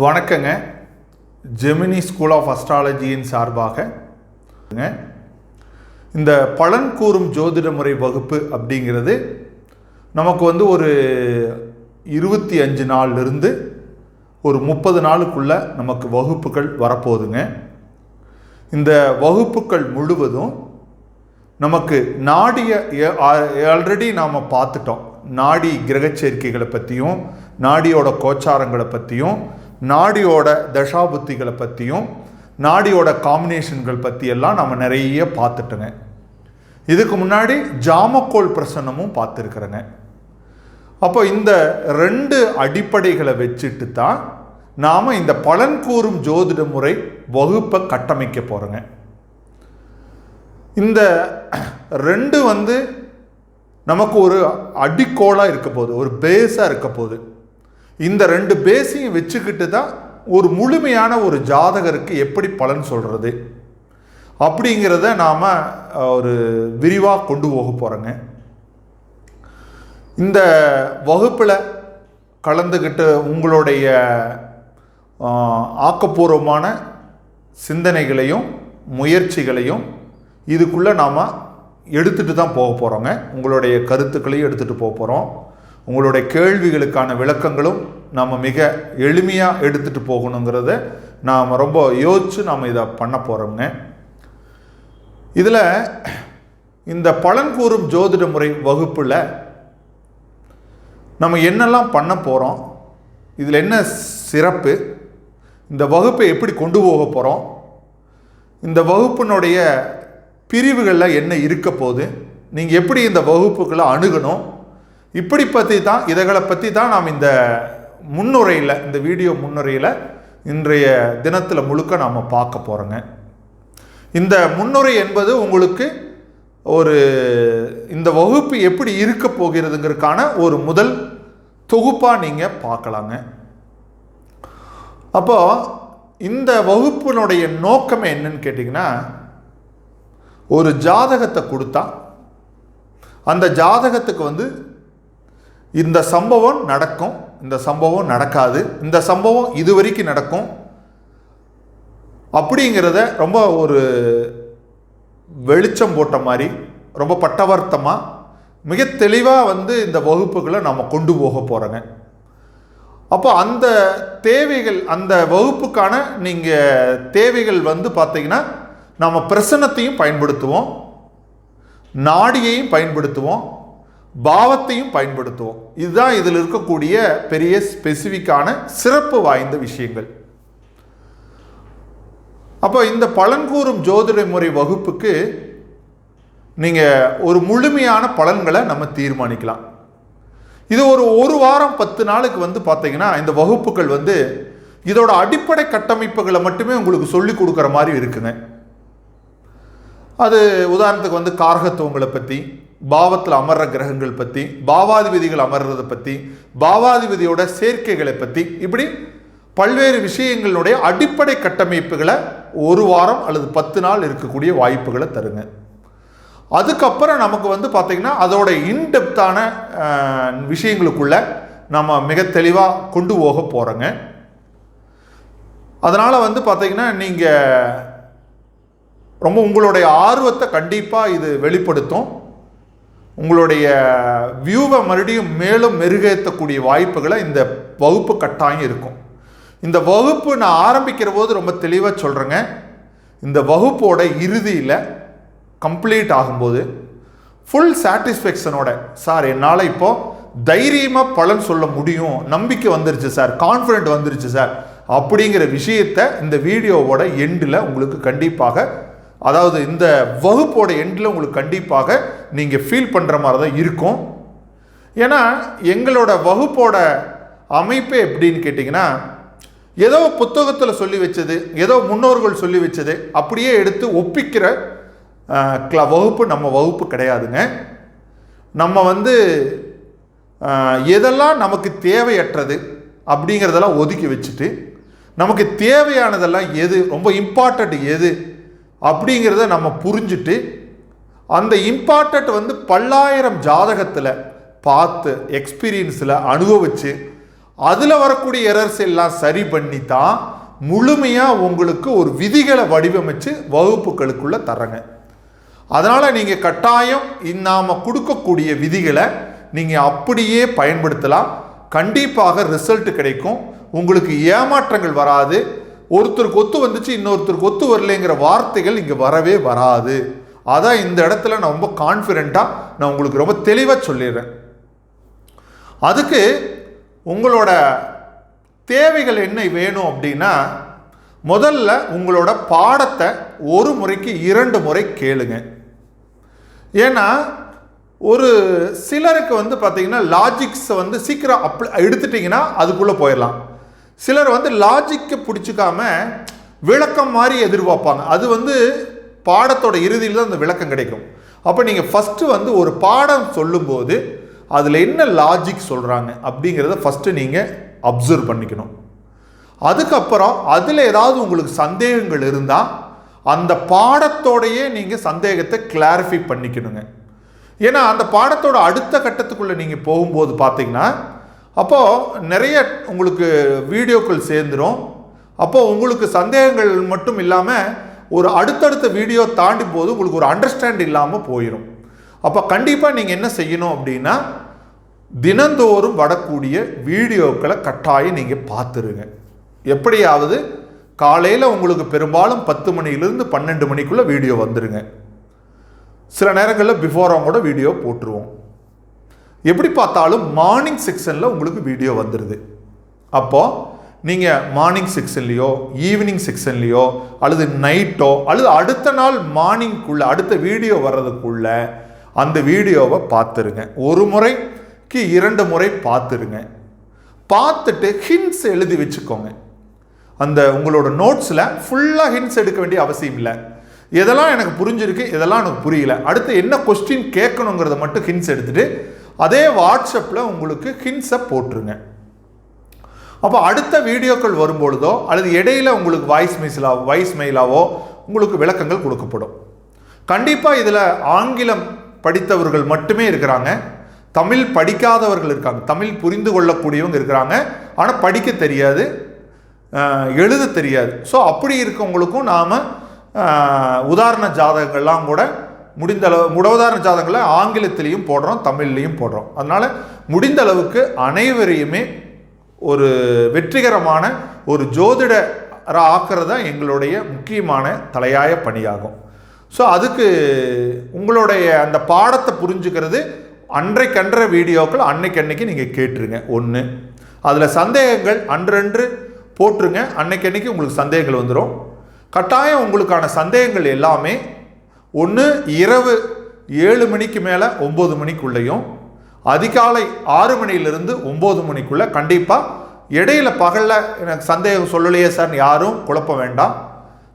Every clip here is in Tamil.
வணக்கங்க. ஜெமினி ஸ்கூல் ஆஃப் அஸ்ட்ராலஜியின் சார்பாக இந்த பலன் கூறும் ஜோதிட முறை வகுப்பு அப்படிங்கிறது நமக்கு ஒரு 25 நாள்லேருந்து ஒரு 30 நாளுக்குள்ள நமக்கு வகுப்புகள் வரப்போகுதுங்க. இந்த வகுப்புகள் முழுவதும் நமக்கு ஆல்ரெடி நாம் பார்த்துட்டோம். நாடி கிரக சேர்க்கைகளை பற்றியும், நாடியோட கோச்சாரங்களை பற்றியும், நாடியோட தசாபுத்திகளை பற்றியும், நாடியோட காம்பினேஷன்கள் பற்றியெல்லாம் நம்ம நிறைய பார்த்துட்டோங்க. இதுக்கு முன்னாடி ஜாமக்கோள் பிரசன்னமும் பார்த்துருக்குறேங்க. அப்போ இந்த 2 அடிப்படைகளை வச்சுட்டு தான் நாம் இந்த பலன் கூறும் ஜோதிட முறை வகுப்பை கட்டமைக்க போகிறோங்க. இந்த 2 நமக்கு ஒரு அடிக்கோளாக இருக்க போகுது, ஒரு பேஸாக இருக்க போகுது. இந்த 2 பேஸையும் வச்சுக்கிட்டு தான் ஒரு முழுமையான ஒரு ஜாதகருக்கு எப்படி பலன் சொல்கிறது அப்படிங்கிறத நாம் ஒரு விரிவாக கொண்டு போக போகிறோங்க. இந்த வகுப்பில் கலந்துக்கிட்டு உங்களுடைய ஆக்கப்பூர்வமான சிந்தனைகளையும் முயற்சிகளையும் இதுக்குள்ளே நாம் எடுத்துகிட்டு தான் போக போகிறோங்க. உங்களுடைய கருத்துக்களையும் எடுத்துகிட்டு போக போகிறோம். உங்களுடைய கேள்விகளுக்கான விளக்கங்களும் நாம் மிக எளிமையாக எடுத்துகிட்டு போகணுங்கிறத நாம் ரொம்ப யோசித்து நாம் இதை பண்ண போகிறோங்க. இதில் இந்த பலன் கூறும் ஜோதிட முறை வகுப்பில் நம்ம என்னெல்லாம் பண்ண போகிறோம், இதில் என்ன சிறப்பு, இந்த வகுப்பை எப்படி கொண்டு போக போகிறோம், இந்த வகுப்பினுடைய பிரிவுகளில் என்ன இருக்க போகுது, நீங்கள் எப்படி இந்த வகுப்புகளை அணுகணும், இதைகளை பற்றி தான் நாம் இந்த முன்னுரையில், இந்த வீடியோ முன்னுரையில் இன்றைய தினத்தில் முழுக்க நாம் பார்க்க போகிறோங்க. இந்த முன்னுரை என்பது உங்களுக்கு இந்த வகுப்பு எப்படி இருக்க போகிறதுங்கிறதுக்கான ஒரு முதல் தொகுப்பாக நீங்கள் பார்க்கலாங்க. அப்போ இந்த வகுப்பினுடைய நோக்கம் என்னன்னு கேட்டிங்கன்னா, ஒரு ஜாதகத்தை கொடுத்தா அந்த ஜாதகத்துக்கு இந்த சம்பவம் நடக்கும், இந்த சம்பவம் நடக்காது, இந்த சம்பவம் இதுவரைக்கும் நடக்கும் அப்படிங்கிறத ரொம்ப ஒரு வெளிச்சம் போட்ட மாதிரி, ரொம்ப பட்டவர்த்தமாக மிக தெளிவாக இந்த வகுப்புகளை நாம் கொண்டு போக போகிறோங்க. அப்போ அந்த தேவைகள், அந்த வகுப்புக்கான நீங்கள் தேவைகள் பார்த்தீங்கன்னா, நாம் பிரசன்னத்தையும் பயன்படுத்துவோம், நாடியையும் பயன்படுத்துவோம், பாவத்தையும் பயன்படுத்துவோம். இதுதான் இதில் இருக்கக்கூடிய பெரிய ஸ்பெசிஃபிக்கான சிறப்பு வாய்ந்த விஷயங்கள். அப்போ இந்த பலன்கூறும் ஜோதிட முறை வகுப்புக்கு நீங்கள் ஒரு முழுமையான பலன்களை நம்ம தீர்மானிக்கலாம். இது ஒரு வாரம் 10 நாளுக்கு பார்த்தீங்கன்னா இந்த வகுப்புகள் இதோட அடிப்படை கட்டமைப்புகளை மட்டுமே உங்களுக்கு சொல்லி கொடுக்குற மாதிரி இருக்குங்க. அது உதாரணத்துக்கு காரகத்துவங்களை பற்றி, பாவத்தில் அமர்ற கிரகங்கள் பற்றி, பாவாதிபதிகள் அமர்றதை பற்றி, பாவாதிபதியோட சேர்க்கைகளை பற்றி, இப்படி பல்வேறு விஷயங்களுடைய அடிப்படை கட்டமைப்புகளை ஒரு வாரம் அல்லது 10 நாள் இருக்கக்கூடிய வாய்ப்புகளை தருங்க. அதுக்கப்புறம் நமக்கு பார்த்தீங்கன்னா அதோட இன்டெப்த்தான விஷயங்களுக்குள்ள நம்ம மிக தெளிவாக கொண்டு போக போகிறோங்க. அதனால் பார்த்தீங்கன்னா நீங்கள் ரொம்ப உங்களுடைய ஆர்வத்தை கண்டிப்பாக இது வெளிப்படுத்தும். உங்களுடைய வியூவை மறுபடியும் மேலும் மெருகேற்றக்கூடிய வாய்ப்புகளை இந்த வகுப்பு கட்டாயம் இருக்கும். இந்த வகுப்பு நான் ஆரம்பிக்கிற போது ரொம்ப தெளிவாக சொல்கிறேங்க. இந்த வகுப்போட இறுதியில் கம்ப்ளீட் ஆகும்போது ஃபுல் சாட்டிஸ்ஃபேக்ஷனோட, சார் என்னால் இப்போது தைரியமாக பலன் சொல்ல முடியும், நம்பிக்கை வந்துருச்சு சார், கான்ஃபிடென்ட் வந்துருச்சு சார் அப்படிங்கிற விஷயத்தை இந்த வீடியோவோட எண்டில் உங்களுக்கு கண்டிப்பாக, அதாவது இந்த வகுப்போட எண்டில் உங்களுக்கு கண்டிப்பாக நீங்கள் ஃபீல் பண்ணுற மாதிரி தான் இருக்கும். ஏன்னா எங்களோட வகுப்போட அமைப்பே எப்படின்னு கேட்டிங்கன்னா, ஏதோ புத்தகத்தில் சொல்லி வச்சது, ஏதோ முன்னோர்கள் சொல்லி வச்சது அப்படியே எடுத்து ஒப்பிக்கிற வகுப்பு நம்ம வகுப்பு கிடையாதுங்க. நம்ம எதெல்லாம் நமக்கு தேவையற்றது அப்படிங்கிறதெல்லாம் ஒதுக்கி வச்சுட்டு, நமக்கு தேவையானதெல்லாம் எது, ரொம்ப இம்பார்ட்டண்ட் எது அப்படிங்கிறத நம்ம புரிஞ்சுட்டு, அந்த இம்பார்ட்டண்ட் பல்லாயிரம் ஜாதகத்தில் பார்த்து எக்ஸ்பீரியன்ஸில் அனுபவித்து அதில் வரக்கூடிய எரர்ஸ் எல்லாம் சரி பண்ணி தான் முழுமையாக உங்களுக்கு ஒரு விதிகளை வடிவமைச்சு வகுப்புகளுக்குள்ளே தரங்க. அதனால் நீங்கள் கட்டாயம் நாம் கொடுக்கக்கூடிய விதிகளை நீங்கள் அப்படியே பயன்படுத்தலாம். கண்டிப்பாக ரிசல்ட் கிடைக்கும். உங்களுக்கு ஏமாற்றங்கள் வராது. ஒருத்தருக்கு ஒத்து வந்துச்சு இன்னொருத்தருக்கு ஒத்து வரலைங்கிற வார்த்தைகள் இங்கே வரவே வராது. அதான் இந்த இடத்துல நான் ரொம்ப கான்ஃபிடென்ட்டாக நான் உங்களுக்கு ரொம்ப தெளிவாக சொல்லிடுறேன். அதுக்கு உங்களோட தேவைகள் என்ன வேணும் அப்படின்னா, முதல்ல உங்களோட பாடத்தை ஒரு முறைக்கு 2 முறை கேளுங்க. ஏன்னா ஒரு சிலருக்கு பார்த்தீங்கன்னா லாஜிக்ஸை சீக்கிரம் எடுத்துட்டிங்கன்னா அதுக்குள்ளே போயிடலாம். சிலர் லாஜிக்கை பிடிச்சிக்காம விளக்கம் மாதிரி எதிர்பார்ப்பாங்க. அது பாடத்தோட இறுதியில் தான் அந்த விளக்கம் கிடைக்கும். அப்போ நீங்கள் ஃபஸ்ட்டு ஒரு பாடம் சொல்லும்போது அதில் என்ன லாஜிக் சொல்கிறாங்க அப்படிங்கிறத ஃபஸ்ட்டு நீங்கள் அப்சர்வ் பண்ணிக்கணும். அதுக்கப்புறம் அதில் ஏதாவது உங்களுக்கு சந்தேகங்கள் இருந்தால் அந்த பாடத்தோடையே நீங்கள் சந்தேகத்தை கிளாரிஃபை பண்ணிக்கணுங்க. ஏன்னா அந்த பாடத்தோட அடுத்த கட்டத்துக்குள்ளே நீங்கள் போகும்போது பார்த்தீங்கன்னா அப்போது நிறைய உங்களுக்கு வீடியோக்கள் சேர்ந்துடும். அப்போது உங்களுக்கு சந்தேகங்கள் மட்டும் இல்லாமல் ஒரு அடுத்தடுத்த வீடியோ தாண்டி போது உங்களுக்கு ஒரு அண்டர்ஸ்டாண்ட் இல்லாமல் போயிடும். அப்போ கண்டிப்பாக நீங்கள் என்ன செய்யணும் அப்படின்னா, தினந்தோறும் வரக்கூடிய வீடியோக்களை கட்டாயம் நீங்கள் பார்த்துருங்க. எப்படியாவது காலையில் உங்களுக்கு பெரும்பாலும் 10 மணிலிருந்து 12 மணிக்குள்ளே வீடியோ வந்துடுங்க. சில நேரங்களில் பிஃபோராக கூட வீடியோ போட்டுருவோம். எப்படி பார்த்தாலும் மார்னிங் செக்ஷனில் உங்களுக்கு வீடியோ வந்துடுது. அப்போது நீங்கள் மார்னிங் செக்ஷன்லேயோ ஈவினிங் செக்ஷன்லேயோ அல்லது நைட்டோ அல்லது அடுத்த நாள் மார்னிங்குள்ளே அடுத்த வீடியோ வர்றதுக்குள்ளே அந்த வீடியோவை பார்த்துருங்க. ஒரு முறைக்கு 2 முறை பார்த்துருங்க. பார்த்துட்டு ஹிண்ட்ஸ் எழுதி வச்சுக்கோங்க. அந்த உங்களோட நோட்ஸில் ஃபுல்லாக ஹிண்ட்ஸ் எடுக்க வேண்டிய அவசியம் இல்லை. எதெல்லாம் எனக்கு புரிஞ்சிருக்கு, எதெல்லாம் எனக்கு புரியல, அடுத்து என்ன கொஸ்டின் கேட்கணுங்கிறத மட்டும் ஹிண்ட்ஸ் எடுத்துகிட்டு அதே வாட்ஸ்அப்பில் உங்களுக்கு ஹிண்ட்ஸை போட்டுருங்க. அப்போ அடுத்த வீடியோக்கள் வரும்பொழுதோ அல்லது இடையில உங்களுக்கு வாய்ஸ் மெயிலாவோ உங்களுக்கு விளக்கங்கள் கொடுக்கப்படும். கண்டிப்பாக இதில் ஆங்கிலம் படித்தவர்கள் மட்டுமே இருக்கிறாங்க, தமிழ் படிக்காதவர்கள் இருக்காங்க, தமிழ் புரிந்து கொள்ளக்கூடியவங்க இருக்கிறாங்க, ஆனால் படிக்க தெரியாது, எழுத தெரியாது. ஸோ அப்படி இருக்கவங்களுக்கும் நாம் உதாரண ஜாதகங்கள்லாம் கூட உதாரண ஜாதகங்களை ஆங்கிலத்திலையும் போடுறோம், தமிழ்லையும் போடுறோம். அதனால் முடிந்த அளவுக்கு அனைவரையுமே ஒரு வெற்றிகரமான ஒரு ஜோதிடரை ஆக்கிறது தான் எங்களுடைய முக்கியமான தலையாய பணியாகும். ஸோ அதுக்கு உங்களுடைய அந்த பாடத்தை புரிஞ்சுக்கிறது அன்றைக்கன்ற வீடியோக்கள் அன்னைக்கு நீங்கள் கேட்டுருங்க. ஒன்று, அதில் சந்தேகங்கள் அன்றன்று போட்டுருங்க. அன்னைக்கு உங்களுக்கு சந்தேகங்கள் வந்துடும். கட்டாயம் உங்களுக்கான சந்தேகங்கள் எல்லாமே ஒன்று இரவு 7 மணிக்கு மேலே 9 மணிக்குள்ளேயும், அதிகாலை 6 மணியிலிருந்து 9 மணிக்குள்ளே கண்டிப்பாக. இடையில பகலில் எனக்கு சந்தேகம் சொல்லலையே சார் யாரும் குழப்ப வேண்டாம்.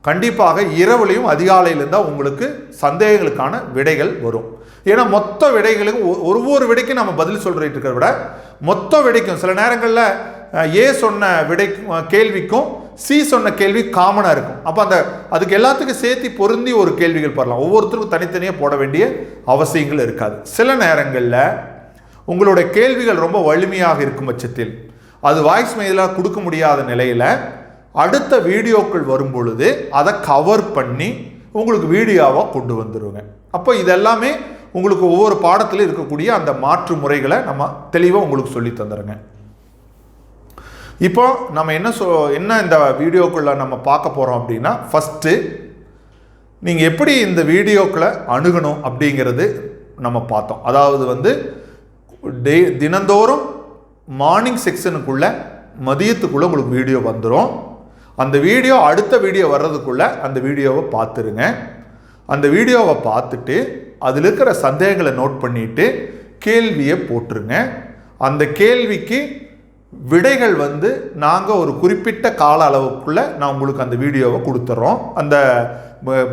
கண்டிப்பாக இரவுலையும் அதிகாலையிலிருந்தால் உங்களுக்கு சந்தேகங்களுக்கான விடைகள் வரும். ஏன்னா மொத்த விடைகளுக்கும் ஒவ்வொரு விடைக்கும் நம்ம பதில் சொல்லிட்டு இருக்கிறத விட மொத்த விடைக்கும் சில நேரங்களில் ஏ சொன்ன விடை கேள்விக்கும் சி சொன்ன கேள்வி காமனாக இருக்கும். அப்போ அதுக்கு எல்லாத்துக்கும் சேர்த்து பொருந்தி ஒரு கேள்விகள் போடலாம். ஒவ்வொருத்தருக்கும் தனித்தனியாக போட வேண்டிய அவசியங்கள் இருக்காது. சில நேரங்களில் உங்களுடைய கேள்விகள் ரொம்ப வலிமையாக இருக்கும் பட்சத்தில் அது வாய்ஸ் மெயிலாக கொடுக்க முடியாத நிலையில் அடுத்த வீடியோக்கள் வரும் பொழுது அதை கவர் பண்ணி உங்களுக்கு வீடியோவாக கொண்டு வந்துடுங்க. அப்போ இதெல்லாமே உங்களுக்கு ஒவ்வொரு பாடத்திலும் இருக்கக்கூடிய அந்த மாற்று முறைகளை நம்ம தெளிவாக உங்களுக்கு சொல்லி தந்துடுங்க. இப்போ நம்ம என்ன இந்த வீடியோக்குள்ளே நம்ம பார்க்க போகிறோம் அப்படின்னா, ஃபஸ்ட்டு நீங்கள் எப்படி இந்த வீடியோக்களை அணுகணும் அப்படிங்கிறது நம்ம பார்த்தோம். அதாவது தினந்தோறும் மார்னிங் செக்ஷனுக்குள்ளே மதியத்துக்குள்ளே உங்களுக்கு வீடியோ வந்துடும். அந்த வீடியோ அடுத்த வீடியோ வர்றதுக்குள்ளே அந்த வீடியோவை பார்த்துருங்க. அந்த வீடியோவை பார்த்துட்டு அதில் இருக்கிற சந்தேகங்களை நோட் பண்ணிவிட்டு கேள்வியை போட்டுருங்க. அந்த கேள்விக்கு விடைகள் நாங்கள் ஒரு குறிப்பிட்ட கால அளவுக்குள்ளே நான் உங்களுக்கு அந்த வீடியோவை கொடுத்துட்றோம். அந்த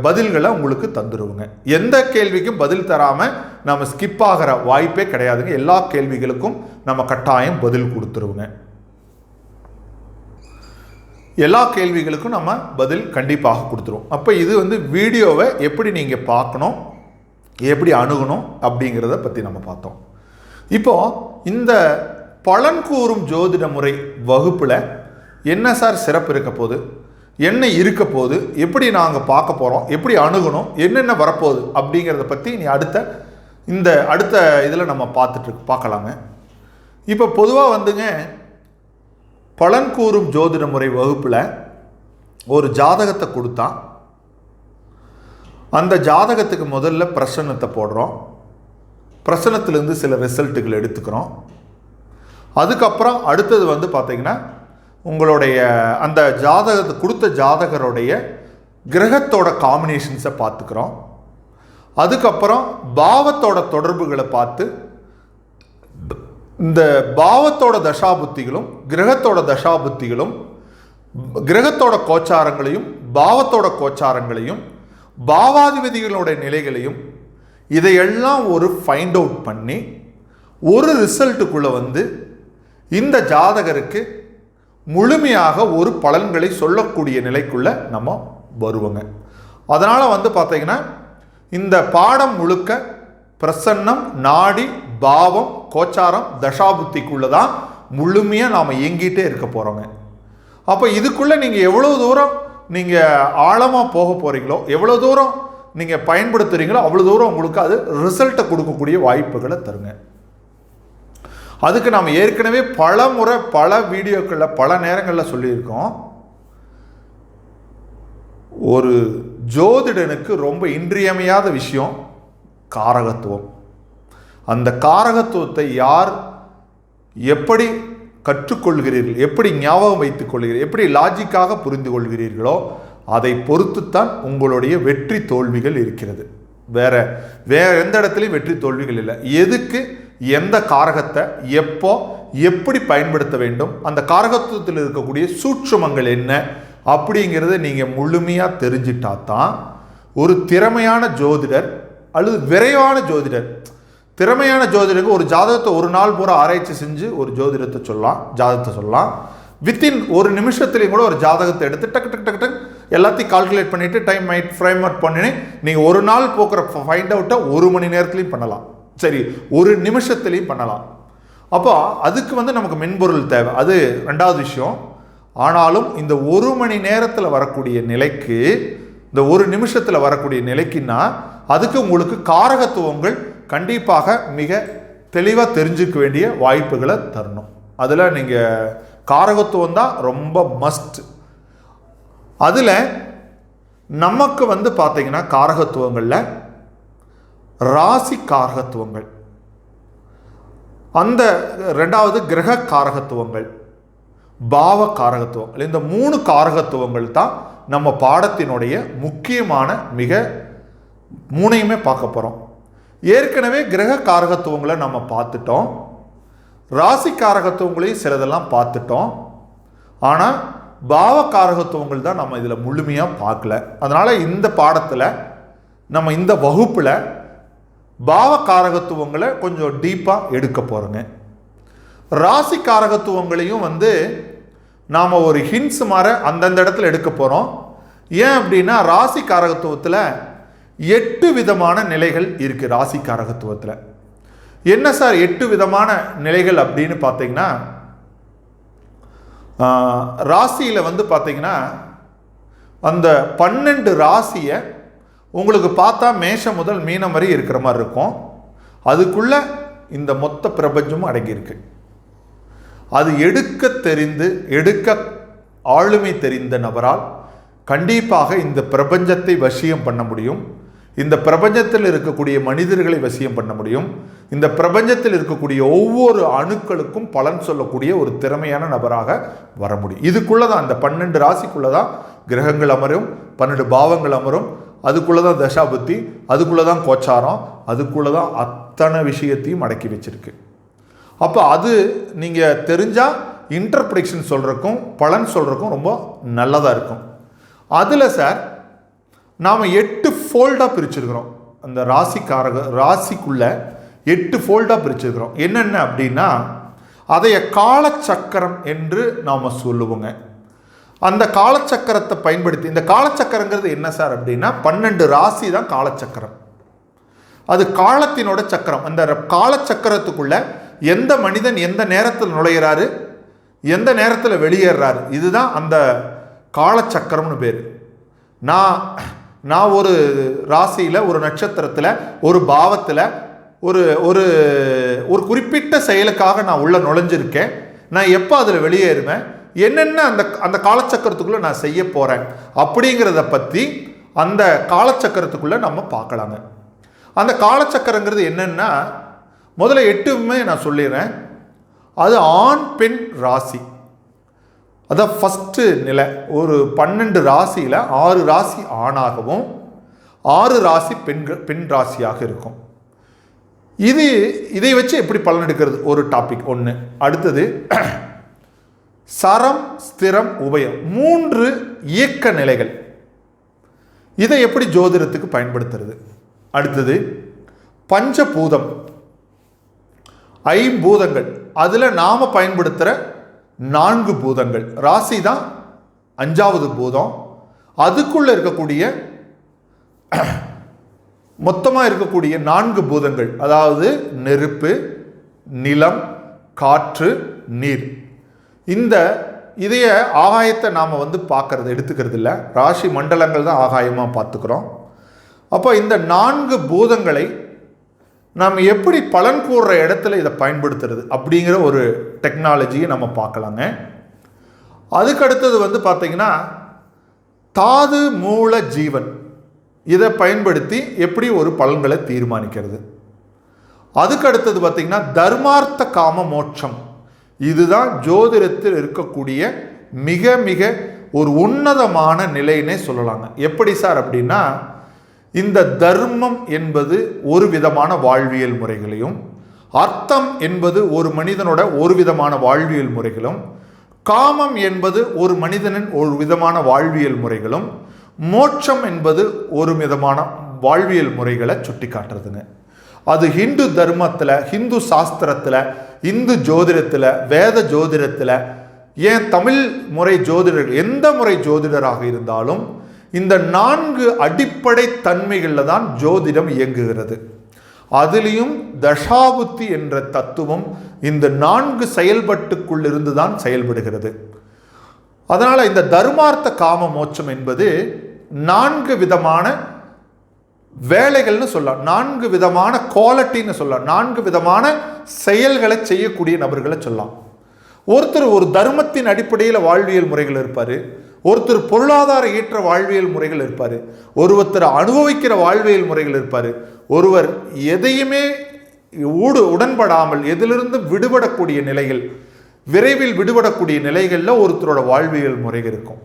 பதில்களை உங்களுக்கு தந்துடுவோங்க. எந்த கேள்விக்கும் பதில் தராமல் நம்ம ஸ்கிப் ஆகிற வாய்ப்பே கிடையாதுங்க. எல்லா கேள்விகளுக்கும் நம்ம கட்டாயம் பதில் கொடுத்துருவோங்க. எல்லா கேள்விகளுக்கும் நம்ம பதில் கண்டிப்பாக கொடுத்துருவோம். அப்போ இது வீடியோவை எப்படி நீங்கள் பார்க்கணும், எப்படி அணுகணும் அப்படிங்கிறத பற்றி நம்ம பார்த்தோம். இப்போது இந்த பலன் கூறும் ஜோதிட முறை வகுப்பில் என்ன சார் சிறப்பு இருக்க போகுது, என்ன இருக்க போகுது, எப்படி நாங்கள் பார்க்க போகிறோம், எப்படி அணுகணும், என்னென்ன வரப்போகுது அப்படிங்கிறத பற்றி நீ அடுத்த இதில் நம்ம பார்க்கலாங்க. இப்போ பொதுவாக வந்துங்க, பலன் கூறும் ஜோதிட முறை வகுப்பில் ஒரு ஜாதகத்தை கொடுத்தா அந்த ஜாதகத்துக்கு முதல்ல பிரசன்னத்தை போடுறோம், பிரசன்னத்திலேருந்து சில ரிசல்ட்டுகள் எடுத்துக்கிறோம். அதுக்கப்புறம் அடுத்தது வந்து பார்த்திங்கன்னா உங்களுடைய அந்த ஜாதகத்தை கொடுத்த ஜாதகருடைய கிரகத்தோட காம்பினேஷன்ஸை பார்த்துக்கிறோம். அதுக்கப்புறம் பாவத்தோட தொடர்புகளை பார்த்து இந்த பாவத்தோட தசாபுத்திகளும் கிரகத்தோட தசாபுத்திகளும் கிரகத்தோட கோச்சாரங்களையும் பாவத்தோட கோச்சாரங்களையும் பாவாதிபதிகளோட நிலைகளையும் இதையெல்லாம் ஒரு ஃபைண்ட் அவுட் பண்ணி ஒரு ரிசல்ட்டுக்குள்ளே வந்து இந்த ஜாதகருக்கு முழுமையாக ஒரு பலன்களை சொல்லக்கூடிய நிலைக்குள்ளே நம்ம வருவோங்க. அதனால் வந்து பார்த்தீங்கன்னா இந்த பாடம் முழுக்க பிரசன்னம், நாடி, பாவம், கோச்சாரம், தசாபுத்திக்குள்ளே தான் முழுமையாக நாம் இயங்கிட்டே இருக்க போகிறோங்க. அப்போ இதுக்குள்ளே நீங்கள் எவ்வளோ தூரம் நீங்கள் ஆழமாக போக போகிறீங்களோ, எவ்வளோ தூரம் நீங்கள் பயன்படுத்துகிறீங்களோ அவ்வளோ தூரம் உங்களுக்கு அது ரிசல்ட்டை கொடுக்கக்கூடிய வாய்ப்புகளை தருங்க. அதுக்கு நாம் ஏற்கனவே பல முறை பல வீடியோக்களில் பல நேரங்களில் சொல்லியிருக்கோம். ஒரு ஜோதிடனுக்கு ரொம்ப இன்றியமையாத விஷயம் காரகத்துவம். அந்த காரகத்துவத்தை யார் எப்படி கற்றுக்கொள்கிறீர்கள், எப்படி ஞாபகம் வைத்துக் கொள்கிறீர்கள், எப்படி லாஜிக்காக புரிந்து கொள்கிறீர்களோ அதை பொறுத்துத்தான் உங்களுடைய வெற்றி தோல்விகள் இருக்கிறது. வேற எந்த இடத்துலையும் வெற்றி தோல்விகள் இல்லை. எதுக்கு எந்த காரகத்தை எப்போ எப்படி பயன்படுத்த வேண்டும், அந்த காரகத்துவத்தில் இருக்கக்கூடிய சூட்சுமங்கள் என்ன அப்படிங்கிறத நீங்கள் முழுமையாக தெரிஞ்சிட்டா தான் ஒரு திறமையான ஜோதிடர் அல்லது விரைவான ஜோதிடர். திறமையான ஜோதிடருக்கு ஒரு ஜாதகத்தை ஒரு நாள் பூரா ஆராய்ச்சி செஞ்சு ஒரு ஜாதகத்தை சொல்லலாம். வித்தின் ஒரு நிமிஷத்துலேயும் கூட ஒரு ஜாதகத்தை எடுத்து டக்கு டக்கு டக்கு டக்கு எல்லாத்தையும் கால்குலேட் பண்ணிவிட்டு டைம் மைட் ஃப்ரேம் அவுட் பண்ணி நீங்கள் ஒரு நாள் போக்குற ஃபைண்ட் அவுட்டை 1 மணி நேரத்துலையும் பண்ணலாம், சரி 1 நிமிஷத்துலையும் பண்ணலாம். அப்போ அதுக்கு வந்து நமக்கு மென்பொருள் தேவை, அது 2வது விஷயம். ஆனாலும் இந்த 1 மணி நேரத்தில் வரக்கூடிய நிலைக்கு, இந்த 1 நிமிஷத்தில் வரக்கூடிய நிலைக்குன்னா அதுக்கு உங்களுக்கு காரகத்துவங்கள் கண்டிப்பாக மிக தெளிவாக தெரிஞ்சுக்க வேண்டிய வாய்ப்புகளை தரணும். அதில் நீங்கள் காரகத்துவம் தான் ரொம்ப மஸ்ட். அதில் நமக்கு வந்து பார்த்தீங்கன்னா காரகத்துவங்களில் ராசி காரகத்துவங்கள், அந்த 2வது கிரக காரகத்துவங்கள், பாவ காரகத்துவங்கள், இந்த 3 காரகத்துவங்கள் தான் நம்ம பாடத்தினுடைய முக்கியமான மிக 3யுமே பார்க்க போகிறோம். ஏற்கனவே கிரக காரகத்துவங்களை நம்ம பார்த்துட்டோம், ராசி காரகத்துவங்களையும் சிலதெல்லாம் பார்த்துட்டோம். ஆனால் பாவ காரகத்துவங்கள் தான் நம்ம இதில் முழுமையாக பார்க்கல. அதனால் இந்த பாடத்தில் நம்ம இந்த வகுப்பில் பாவ காரகத்துவங்களை கொஞ்சம் டீப்பாக எடுக்க போகிறோங்க. ராசி காரகத்துவங்களையும் வந்து நாம் ஒரு ஹிண்ட்ஸ் மாதிரி அந்தந்த இடத்துல எடுக்க போகிறோம். ஏன் அப்படின்னா ராசி காரகத்துவத்தில் 8 விதமான நிலைகள் இருக்குது. ராசி காரகத்துவத்தில் என்ன சார் 8 விதமான நிலைகள் அப்படின்னு பார்த்தீங்கன்னா, ராசியில் வந்து பார்த்தீங்கன்னா அந்த 12 ராசியை உங்களுக்கு பார்த்தா மேஷம் முதல் மீனம் வரை இருக்கிற மாதிரி இருக்கும். அதுக்குள்ள இந்த மொத்த பிரபஞ்சமும் அடங்கியிருக்கு. அது எடுக்க ஆளுமை தெரிந்த நபரால் கண்டிப்பாக இந்த பிரபஞ்சத்தை வசியம் பண்ண முடியும். இந்த பிரபஞ்சத்தில் இருக்கக்கூடிய மனிதர்களை வசியம் பண்ண முடியும். இந்த பிரபஞ்சத்தில் இருக்கக்கூடிய ஒவ்வொரு அணுக்களுக்கும் பலன் சொல்லக்கூடிய ஒரு திறமையான நபராக வர முடியும். இதுக்குள்ளே தான் அந்த 12 ராசிக்குள்ளே தான் கிரகங்கள் அமரும், 12 பாவங்கள் அமரும், அதுக்குள்ளே தான் தசாபுத்தி, அதுக்குள்ளே தான் கோச்சாரம், அதுக்குள்ளே தான் அத்தனை விஷயத்தையும் அடக்கி வச்சிருக்கு. அப்போ அது நீங்கள் தெரிஞ்சால் இன்டர்பிரேஷன் சொல்கிறக்கும் பலன் சொல்கிறக்கும் ரொம்ப நல்லதாக இருக்கும். அதில் சார் நாம் 8 ஃபோல்டாக பிரிச்சிருக்கிறோம். அந்த ராசிக்குள்ளே 8 ஃபோல்டாக பிரிச்சிருக்கிறோம். என்னென்ன அப்படின்னா அதைய காலச்சக்கரம் என்று நாம் சொல்லுவோங்க. அந்த காலச்சக்கரத்தை பயன்படுத்தி, இந்த காலச்சக்கரங்கிறது என்ன சார் அப்படின்னா 12 ராசி தான் காலச்சக்கரம். அது காலத்தினோட சக்கரம். அந்த காலச்சக்கரத்துக்குள்ள எந்த மனிதன் எந்த நேரத்தில் நுழையிறாரு, எந்த நேரத்தில் வெளியேறாரு, இதுதான் அந்த காலச்சக்கரம்னு பேர். நான் ஒரு ராசியில், ஒரு நட்சத்திரத்தில், ஒரு பாவத்தில் ஒரு ஒரு ஒரு குறிப்பிட்ட செயலுக்காக நான் உள்ள நுழைஞ்சிருக்கேன். நான் எப்போ அதில் வெளியேறுவேன், என்னென்ன அந்த அந்த காலச்சக்கரத்துக்குள்ளே நான் செய்ய போகிறேன் அப்படிங்கிறத பற்றி அந்த காலச்சக்கரத்துக்குள்ளே நம்ம பார்க்கலாங்க. அந்த காலச்சக்கரங்கிறது என்னென்னா, முதல்ல 8மே நான் சொல்லிடுறேன். அது ஆண் பெண் ராசி. அதான் ஃபஸ்ட்டு நிலை. ஒரு 12 ராசியில் 6 ராசி ஆணாகவும் 6 ராசி பெண் ராசியாக இருக்கும். இதை வச்சு எப்படி பலன் எடுக்கிறது ஒரு டாபிக் ஒன்று. அடுத்தது சரம், ஸ்திரம், உபயம் 3 இயக்க நிலைகள். இதை எப்படி ஜோதிடத்துக்கு பயன்படுத்துறது. அடுத்தது பஞ்சபூதம், 5 பூதங்கள். அதில் நாம் பயன்படுத்துகிற 4 பூதங்கள். ராசி தான் 5வது பூதம். அதுக்குள்ளே இருக்கக்கூடிய மொத்தமாக இருக்கக்கூடிய 4 பூதங்கள், அதாவது நெருப்பு, நிலம், காற்று, நீர். இதைய ஆகாயத்தை நாம் பார்க்கறது எடுத்துக்கிறது இல்லை. ராசி மண்டலங்கள் தான் ஆகாயமாக பார்த்துக்கிறோம். அப்போ இந்த 4 பூதங்களை நாம் எப்படி பலன் கூறுற இடத்துல இதை பயன்படுத்துறது அப்படிங்கிற ஒரு டெக்னாலஜியை நம்ம பார்க்கலாங்க. அதுக்கு அடுத்தது பார்த்திங்கன்னா தாது, மூல, ஜீவன், இதை பயன்படுத்தி எப்படி ஒரு பலன்களை தீர்மானிக்கிறது. அதுக்கு அடுத்தது பார்த்திங்கன்னா தர்மார்த்த காம மோட்சம். இதுதான் ஜோதிடத்தில் இருக்கக்கூடிய மிக மிக ஒரு உன்னதமான நிலைன்னே சொல்லலாங்க. எப்படி சார் அப்படின்னா, இந்த தர்மம் என்பது ஒரு விதமான வாழ்வியல் முறைகளையும், அர்த்தம் என்பது ஒரு மனிதனோட ஒரு விதமான வாழ்வியல் முறைகளும், காமம் என்பது ஒரு மனிதனின் ஒரு விதமான வாழ்வியல் முறைகளும், மோட்சம் என்பது ஒரு விதமான வாழ்வியல் முறைகளை சுட்டி காட்டுறதுங்க. அது ஹிந்து தர்மத்தில், ஹிந்து சாஸ்திரத்தில், இந்து ஜோதிடத்தில், வேத ஜோதிடத்தில், ஏன் தமிழ் முறை ஜோதிடர், எந்த முறை ஜோதிடராக இருந்தாலும் இந்த 4 அடிப்படை தன்மைகளில் தான் ஜோதிடம் இயங்குகிறது. அதிலையும் தசாபுத்தி என்ற தத்துவம் இந்த 4 செயல்பட்டுக்குள்ளிருந்து தான் செயல்படுகிறது. அதனால் இந்த தர்மார்த்த காம மோட்சம் என்பது 4 விதமான வேலைகள்னு சொல்லலாம், 4 விதமான குவாலிட்டின்னு சொல்லலாம், 4 விதமான செயல்களை செய்யக்கூடிய நபர்களை சொல்லலாம். ஒருத்தர் ஒரு தர்மத்தின் அடிப்படையில் வாழ்வியல் முறைகள் இருப்பார், ஒருத்தர் பொருளாதார ஏற்ற வாழ்வியல் முறைகள் இருப்பார், ஒருத்தர் அனுபவிக்கிற வாழ்வியல் முறைகள் இருப்பார், ஒருவர் எதையுமே உடன்படாமல் எதிலிருந்து விடுபடக்கூடிய நிலைகள், விரைவில் விடுபடக்கூடிய நிலைகளில் ஒருத்தரோட வாழ்வியல் முறைகள் இருக்கும்.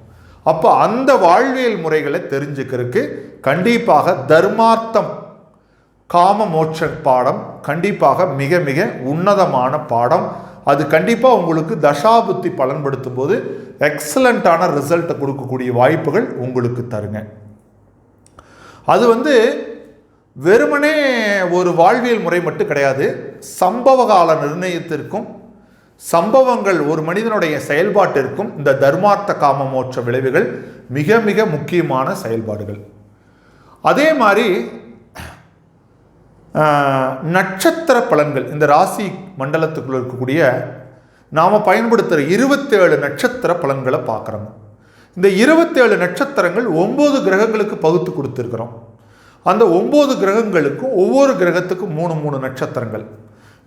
அப்போ அந்த வாழ்வியல் முறைகளை தெரிஞ்சுக்கிறதுக்கு கண்டிப்பாக தர்மார்த்தம் காம மோட்ச பாடம் கண்டிப்பாக மிக மிக உன்னதமான பாடம். அது கண்டிப்பாக உங்களுக்கு தசாபுத்தி பலன்படுத்தும் போது எக்ஸலண்ட்டான ரிசல்ட்டை கொடுக்கக்கூடிய வாய்ப்புகள் உங்களுக்கு தருங்க. அது வெறுமனே ஒரு வாழ்வியல் முறை மட்டும் கிடையாது. சம்பவ கால நிர்ணயத்திற்கும் சம்பவங்கள் ஒரு மனிதனுடைய செயல்பாட்டிற்கும் இந்த தர்மார்த்த காம மோட்ச விளைவுகள் மிக மிக முக்கியமான செயல்பாடுகள். அதே மாதிரி நட்சத்திர பலன்கள், இந்த ராசி மண்டலத்துக்குள்ள இருக்கக்கூடிய நாம் பயன்படுத்துகிற 27 நட்சத்திர பலன்களை பார்க்குறோங்க. இந்த 27 நட்சத்திரங்கள் 9 கிரகங்களுக்கு பகுத்து கொடுத்துருக்குறோம். அந்த 9 கிரகங்களுக்கும் ஒவ்வொரு கிரகத்துக்கும் 3 நட்சத்திரங்கள்,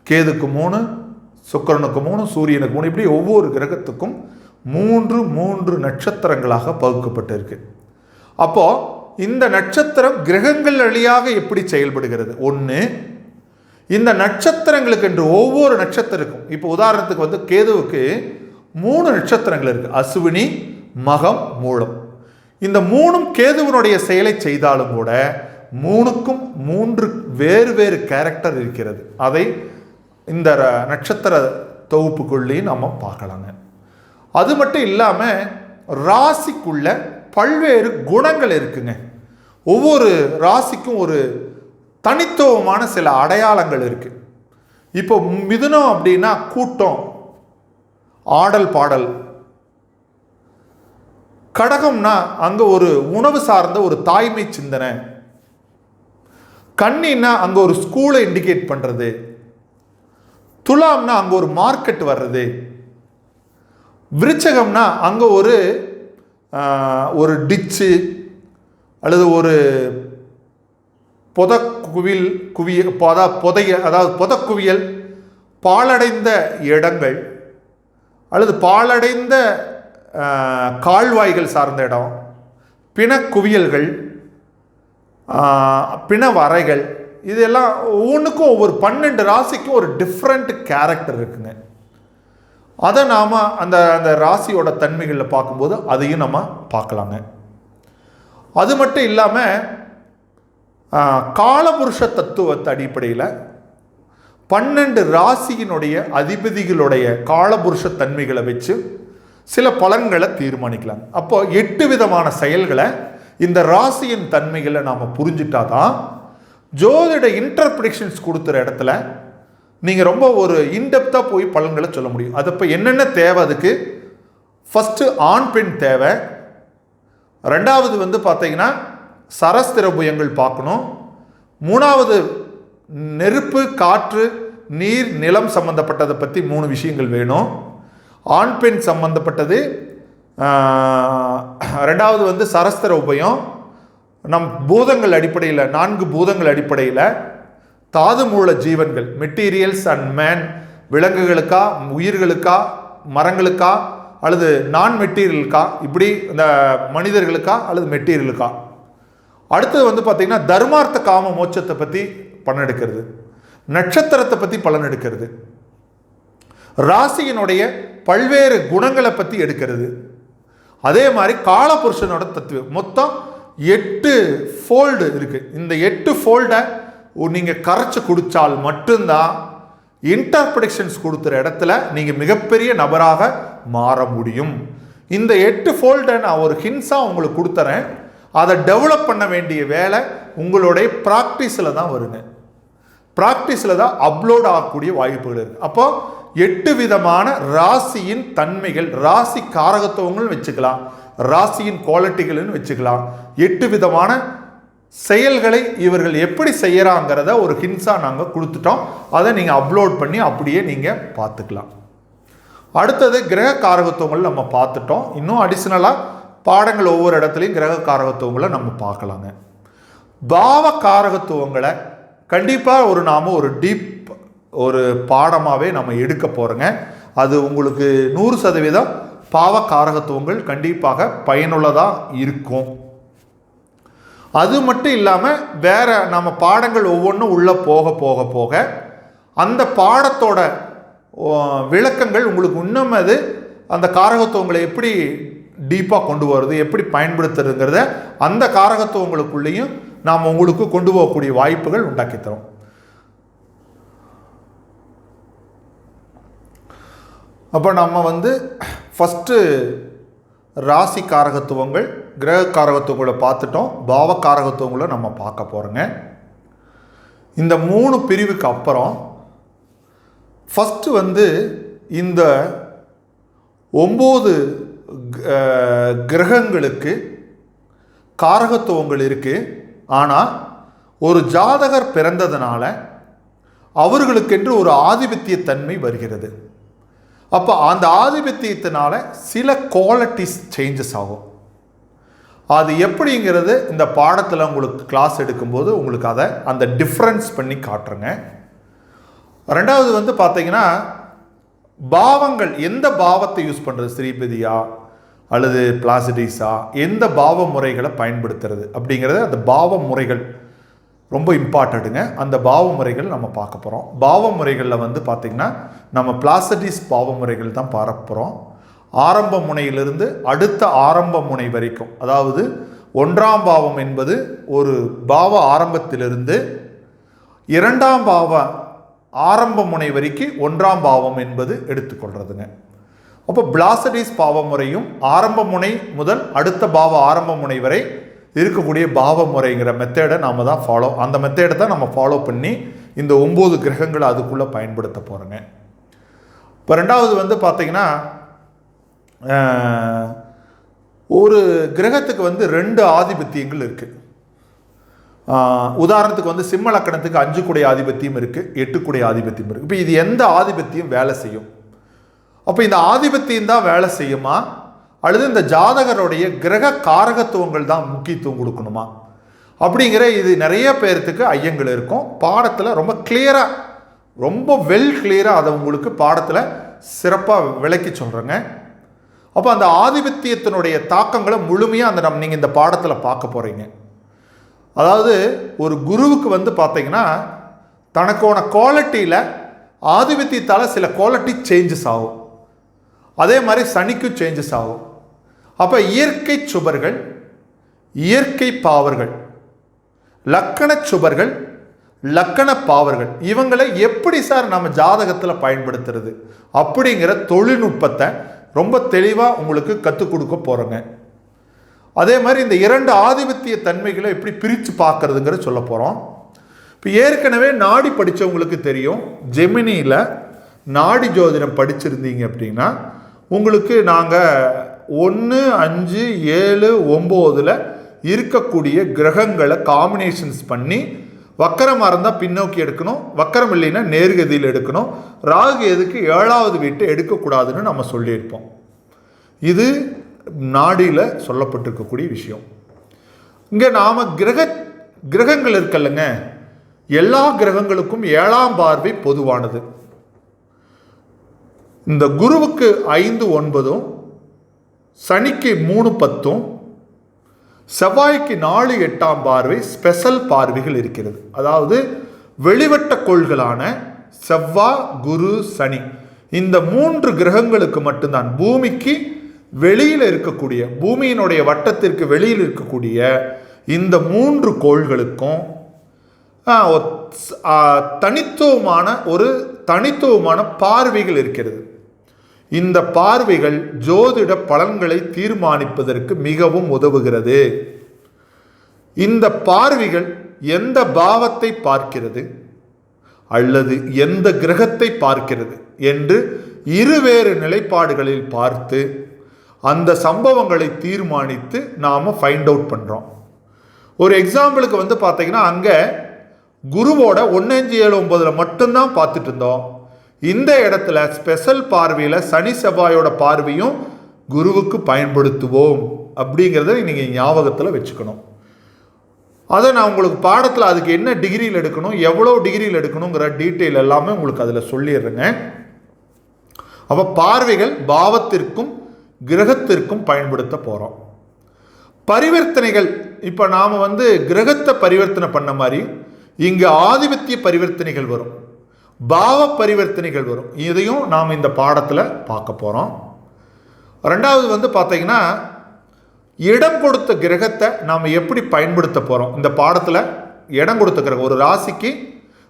கேதுக்கு 3, சுக்கிரனுக்கு 3, சூரியனுக்கு 3, இப்படி ஒவ்வொரு கிரகத்துக்கும் 3 நட்சத்திரங்களாக பகுக்கப்பட்டிருக்கு. அப்போது இந்த நட்சத்திரம் கிரகங்கள் வழியாக எப்படி செயல்படுகிறது? ஒன்று, இந்த நட்சத்திரங்களுக்கு என்று ஒவ்வொரு நட்சத்திரக்கும், இப்போ உதாரணத்துக்கு கேதுவுக்கு 3 நட்சத்திரங்கள் இருக்குது, அசுவினி, மகம், மூலம். இந்த 3ம் கேதுவனுடைய செயலை செய்தாலும் கூட 3க்கும் 3 வேறு வேறு கேரக்டர் இருக்கிறது. அதை இந்த நட்சத்திர தொகுப்புக்குள்ளேயும் நம்ம பார்க்கலாங்க. அது மட்டும் இல்லாமல் ராசிக்குள்ள பல்வேறு குணங்கள் இருக்குங்க. ஒவ்வொரு ராசிக்கும் ஒரு தனித்துவமான சில அடையாளங்கள் இருக்கு. இப்போ மிதுனம் அப்படின்னா கூட்டம், ஆடல் பாடல். கடகம்னா அங்க ஒரு உணவு சார்ந்த ஒரு தாய்மை சிந்தனை. கன்னின்னா அங்க ஒரு ஸ்கூலை இண்டிகேட் பண்றது. துலாம்னா அங்கே ஒரு மார்க்கெட் வர்றது, விருச்சகம்னா அங்கே ஒரு டிச்சு அல்லது ஒரு புதக்குவியல், பாழடைந்த இடங்கள் அல்லது பாழடைந்த கால்வாய்கள் சார்ந்த இடம், பிணக்குவியல்கள், பிணவரைகள், இதெல்லாம் ஒவ்வொன்றுக்கும் ஒவ்வொரு 12 ராசிக்கும் ஒரு டிஃப்ரெண்ட் கேரக்டர் இருக்குங்க. அதை நாம் அந்த அந்த ராசியோட தன்மைகளில் பார்க்கும்போது அதையும் நம்ம பார்க்கலாங்க. அது மட்டும் இல்லாமல் காலபுருஷ தத்துவத்தை அடிப்படையில் 12 ராசியினுடைய அதிபதிகளுடைய காலபுருஷ தன்மைகளை வச்சு சில பலன்களை தீர்மானிக்கலாம். அப்போ 8 விதமான செயல்களை இந்த ராசியின் தன்மைகளை நாம் புரிஞ்சுட்டாதான் ஜோதிட இன்டர்பிரேஷன்ஸ் கொடுத்துற இடத்துல நீங்கள் ரொம்ப ஒரு இன்டெப்த்தாக போய் பலன்களை சொல்ல முடியும். அது இப்போ என்னென்ன தேவை, அதுக்கு ஃபஸ்ட்டு ஆண் பெண் தேவை, ரெண்டாவது பார்த்தீங்கன்னா சரஸ்திரபுயங்கள் பார்க்கணும், மூணாவது நெருப்பு, காற்று, நீர், நிலம் சம்பந்தப்பட்டதை பற்றி 3 விஷயங்கள் வேணும். ஆண் பெண் சம்பந்தப்பட்டது, ரெண்டாவது சரஸ்திர உபயம், நம் பூதங்கள் அடிப்படையில் 4 பூதங்கள் அடிப்படையில் தாது மூல ஜீவன்கள், மெட்டீரியல்ஸ் அண்ட் மேன், விலங்குகளுக்கா, உயிர்களுக்கா, மரங்களுக்கா அல்லது நான் மெட்டீரியலுக்கா, இப்படி இந்த மனிதர்களுக்கா அல்லது மெட்டீரியலுக்கா. அடுத்தது பார்த்தீங்கன்னா தர்மார்த்த காம மோட்சத்தை பற்றி பலன் எடுக்கிறது, நட்சத்திரத்தை பற்றி பலன் எடுக்கிறது, ராசியினுடைய பல்வேறு குணங்களை பற்றி எடுக்கிறது. அதே மாதிரி காலபுருஷனோட தத்துவம் மொத்தம் 8 ஃபோல்டு இருக்குது. இந்த 8 ஃபோல்டை நீங்கள் கரைச்சி குடித்தால் மட்டும்தான் இன்டர்பிரேஷன்ஸ் கொடுக்குற இடத்துல நீங்கள் மிகப்பெரிய நபராக மாற முடியும். இந்த 8 ஃபோல்டை நான் ஒரு ஹின்ஸாக உங்களுக்கு கொடுத்துறேன். அதை டெவலப் பண்ண வேண்டிய வேலை உங்களுடைய ப்ராக்டிஸில் தான் வருங்க. ப்ராக்டிஸில் தான் அப்லோட் ஆகக்கூடிய வாய்ப்புகள் இருக்குது. அப்போ 8 விதமான ராசியின் தன்மைகள், ராசி காரகத்துவங்கள் வச்சுக்கலாம், ராசியின் குவாலிட்டிகள்னு வச்சுக்கலாம். 8 விதமான செயல்களை இவர்கள் எப்படி செய்யறாங்கிறத ஒரு ஹின்ஸாக நாங்கள் கொடுத்துட்டோம். அதை நீங்கள் அப்லோட் பண்ணி அப்படியே நீங்கள் பார்த்துக்கலாம். அடுத்தது கிரக காரகத்துவங்கள் நம்ம பார்த்துட்டோம். இன்னும் அடிஷ்னலாக பாடங்கள் ஒவ்வொரு இடத்துலையும் கிரக காரகத்துவங்களை நம்ம பார்க்கலாங்க. பாவ காரகத்துவங்களை கண்டிப்பாக நாம் ஒரு டீப் ஒரு பாடமாகவே நம்ம எடுக்க போகிறோங்க. அது உங்களுக்கு 100% பாவ காரகத்துவங்கள் கண்டிப்பாக பயனுள்ளதாக இருக்கும். அது மட்டும் இல்லாமல் வேற நம்ம பாடங்கள் ஒவ்வொன்றும் உள்ளே போக போக போக அந்த பாடத்தோட விளக்கங்கள் உங்களுக்கு இன்னும் அது அந்த காரகத்துவங்களை எப்படி டீப்பாக கொண்டு வருது, எப்படி பயன்படுத்துறதுங்கிறத அந்த காரகத்துவங்களுக்குள்ளேயும் நாம் உங்களுக்கு கொண்டு போகக்கூடிய வாய்ப்புகள் உண்டாக்கி தரோம். அப்போ நம்ம ஃபஸ்ட்டு ராசி காரகத்துவங்கள், கிரக காரகத்துவங்களை பார்த்துட்டோம். பாவ காரகத்துவங்களை நம்ம பார்க்க போகிறோங்க. இந்த 3 பிரிவுக்கு அப்புறம் ஃபஸ்ட்டு இந்த 9 கிரகங்களுக்கு காரகத்துவங்கள் இருக்குது. ஆனால் ஒரு ஜாதகர் பிறந்ததுனால அவர்களுக்கென்று ஒரு ஆதிபத்திய தன்மை வருகிறது. அப்போ அந்த ஆதிபத்தியத்தினால சில குவாலிட்டிஸ் சேஞ்சஸ் ஆகும். அது எப்படிங்கிறது இந்த பாடத்தில் உங்களுக்கு கிளாஸ் எடுக்கும்போது உங்களுக்கு அதை அந்த டிஃப்ரென்ஸ் பண்ணி காட்டுறேங்க. ரெண்டாவது பார்த்தீங்கன்னா பாவங்கள், எந்த பாவத்தை யூஸ் பண்ணுறது, ஸ்ரீபதியா அல்லது பிளாசிடிஸா, எந்த பாவ முறைகளை பயன்படுத்துறது அப்படிங்கிறது, அந்த பாவ முறைகள் ரொம்ப இம்பார்ட்டண்ட்டுங்க. அந்த பாவ முறைகள் நம்ம பார்க்க போகிறோம். பாவ முறைகளில் பார்த்திங்கன்னா நம்ம பிளாசிடிஸ் பாவ முறைகள் தான் பார்க்க போகிறோம். ஆரம்ப முனையிலிருந்து அடுத்த ஆரம்ப முனை வரைக்கும், அதாவது 1ஆம் பாவம் என்பது ஒரு பாவ ஆரம்பத்திலிருந்து 2ஆம் பாவ ஆரம்ப முனை வரைக்கும் 1ஆம் பாவம் என்பது எடுத்துக்கொள்றதுங்க. அப்போ பிளாசிடிஸ் பாவ முறையும் ஆரம்ப முனை முதல் அடுத்த பாவ ஆரம்ப முனை வரை இருக்கக்கூடிய பாவ முறைங்கிற மெத்தேடை நாம் தான் அந்த மெத்தேடை தான் நம்ம ஃபாலோ பண்ணி இந்த 9 கிரகங்களை அதுக்குள்ளே பயன்படுத்த போகிறோங்க. இப்போ ரெண்டாவது பார்த்திங்கன்னா ஒரு கிரகத்துக்கு 2 ஆதிபத்தியங்கள் இருக்குது. உதாரணத்துக்கு வந்து சிம்ம லக்கணத்துக்கு 5 குடை ஆதிபத்தியம் இருக்குது, 8 குடை ஆதிபத்தியம் இருக்குது. இப்போ இது எந்த ஆதிபத்தியம் வேலை செய்யும்? அப்போ இந்த ஆதிபத்தியம் தான் வேலை செய்யுமா, அல்லது இந்த ஜாதகருடைய கிரக காரகத்துவங்கள் தான் முக்கியத்துவம் கொடுக்கணுமா அப்படிங்கிற இது நிறைய பேர்த்துக்கு ஐயங்கள் இருக்கும். பாடத்தில் ரொம்ப கிளியராக, ரொம்ப வெல் கிளியராக அதை உங்களுக்கு பாடத்தில் சிறப்பாக விளக்கி சொல்கிறேங்க. அப்போ அந்த ஆதிபத்தியத்தினுடைய தாக்கங்களை முழுமையாக நீங்கள் இந்த பாடத்தில் பார்க்க போகிறீங்க. அதாவது ஒரு குருவுக்கு வந்து பார்த்தீங்கன்னா தனக்கான குவாலிட்டியில் ஆதிபத்தியத்தால் சில குவாலிட்டி சேஞ்சஸ் ஆகும். அதே மாதிரி சனிக்கும் சேஞ்சஸ் ஆகும். அப்போ இயற்கை சுபர்கள், இயற்கை பாவர்கள், லக்கண சுபர்கள், லக்கண பாவர்கள், இவங்களை எப்படி சார் நம்ம ஜாதகத்தில் பயன்படுத்துறது அப்படிங்கிற தொழில்நுட்பத்தை ரொம்ப தெளிவாக உங்களுக்கு கற்றுக் கொடுக்க போகிறோங்க. அதே மாதிரி இந்த 2 ஆதிபத்திய தன்மைகளை எப்படி பிரித்து பார்க்கறதுங்கிற சொல்ல போகிறோம். இப்போ ஏற்கனவே நாடி படித்தவங்களுக்கு தெரியும், ஜெமினியில் நாடி ஜோதிடம் படிச்சிருந்தீங்க அப்படின்னா உங்களுக்கு நாங்கள் 1, 5, 7, 9 இருக்கக்கூடிய கிரகங்களை காம்பினேஷன்ஸ் பண்ணி வக்கரமாக இருந்தால் பின்னோக்கி எடுக்கணும், வக்கரம் இல்லைன்னா நேர்கதியில் எடுக்கணும், ராகு எதுக்கு 7வது வீட்டை எடுக்கக்கூடாதுன்னு நம்ம சொல்லியிருப்போம். இது நாடியில் சொல்லப்பட்டிருக்கக்கூடிய விஷயம். இங்கே நாம் கிரகங்கள் இருக்கல்லங்க, எல்லா கிரகங்களுக்கும் 7ஆம் பார்வை பொதுவானது. இந்த குருவுக்கு 5, 9, சனிக்கு 3, 10, செவ்வாய்க்கு 4, 8ஆம் பார்வை ஸ்பெஷல் பார்வைகள் இருக்கிறது. அதாவது வெளிவட்ட கோள்களான செவ்வாய், குரு, சனி இந்த 3 கிரகங்களுக்கு மட்டும்தான், பூமிக்கு வெளியில் இருக்கக்கூடிய, பூமியினுடைய வட்டத்திற்கு வெளியில் இருக்கக்கூடிய இந்த 3 கோள்களுக்கும் தனித்துவமான பார்வைகள் இருக்கிறது. இந்த பார்வைகள் ஜோதிட பலன்களை தீர்மானிப்பதற்கு மிகவும் உதவுகிறது. இந்த பார்வைகள் எந்த பாவத்தை பார்க்கிறது அல்லது எந்த கிரகத்தை பார்க்கிறது என்று இருவேறு நிலைப்பாடுகளில் பார்த்து அந்த சம்பவங்களை தீர்மானித்து நாம் ஃபைண்ட் அவுட் பண்ணுறோம். ஒரு எக்ஸாம்பிளுக்கு வந்து பார்த்தீங்கன்னா அங்கே குருவோட 1, 5, 7, 9 மட்டும்தான் பார்த்துட்டு இருந்தோம். இந்த இடத்துல ஸ்பெஷல் பார்வையில் சனி செவ்வாயோட பார்வையும் குருவுக்கு பயன்படுத்துவோம் அப்படிங்கிறத நீங்கள் ஞாபகத்தில் வச்சுக்கணும். அதை நான் உங்களுக்கு பாடத்தில் அதுக்கு என்ன டிகிரியில் எடுக்கணும், எவ்வளோ டிகிரியில் எடுக்கணுங்கிற டீட்டெயில் எல்லாமே உங்களுக்கு அதில் சொல்லிடுறேங்க. அப்போ பார்வைகள் பாவத்திற்கும் கிரகத்திற்கும் பயன்படுத்த போகிறோம். பரிவர்த்தனைகள், இப்போ நாம் வந்து கிரகத்தை பரிவர்த்தனை பண்ண மாதிரி இங்கே ஆதிபத்திய பரிவர்த்தனைகள் வரும், பாவ பரிவர்த்தனைகள் வரும். இதையும் நாம் இந்த பாடத்தில் பார்க்க போகிறோம். 2வது வந்து பார்த்தீங்கன்னா இடம் கொடுத்த கிரகத்தை நாம் எப்படி பயன்படுத்த போகிறோம். இந்த பாடத்தில் இடம் கொடுத்த கிரகம், ஒரு ராசிக்கு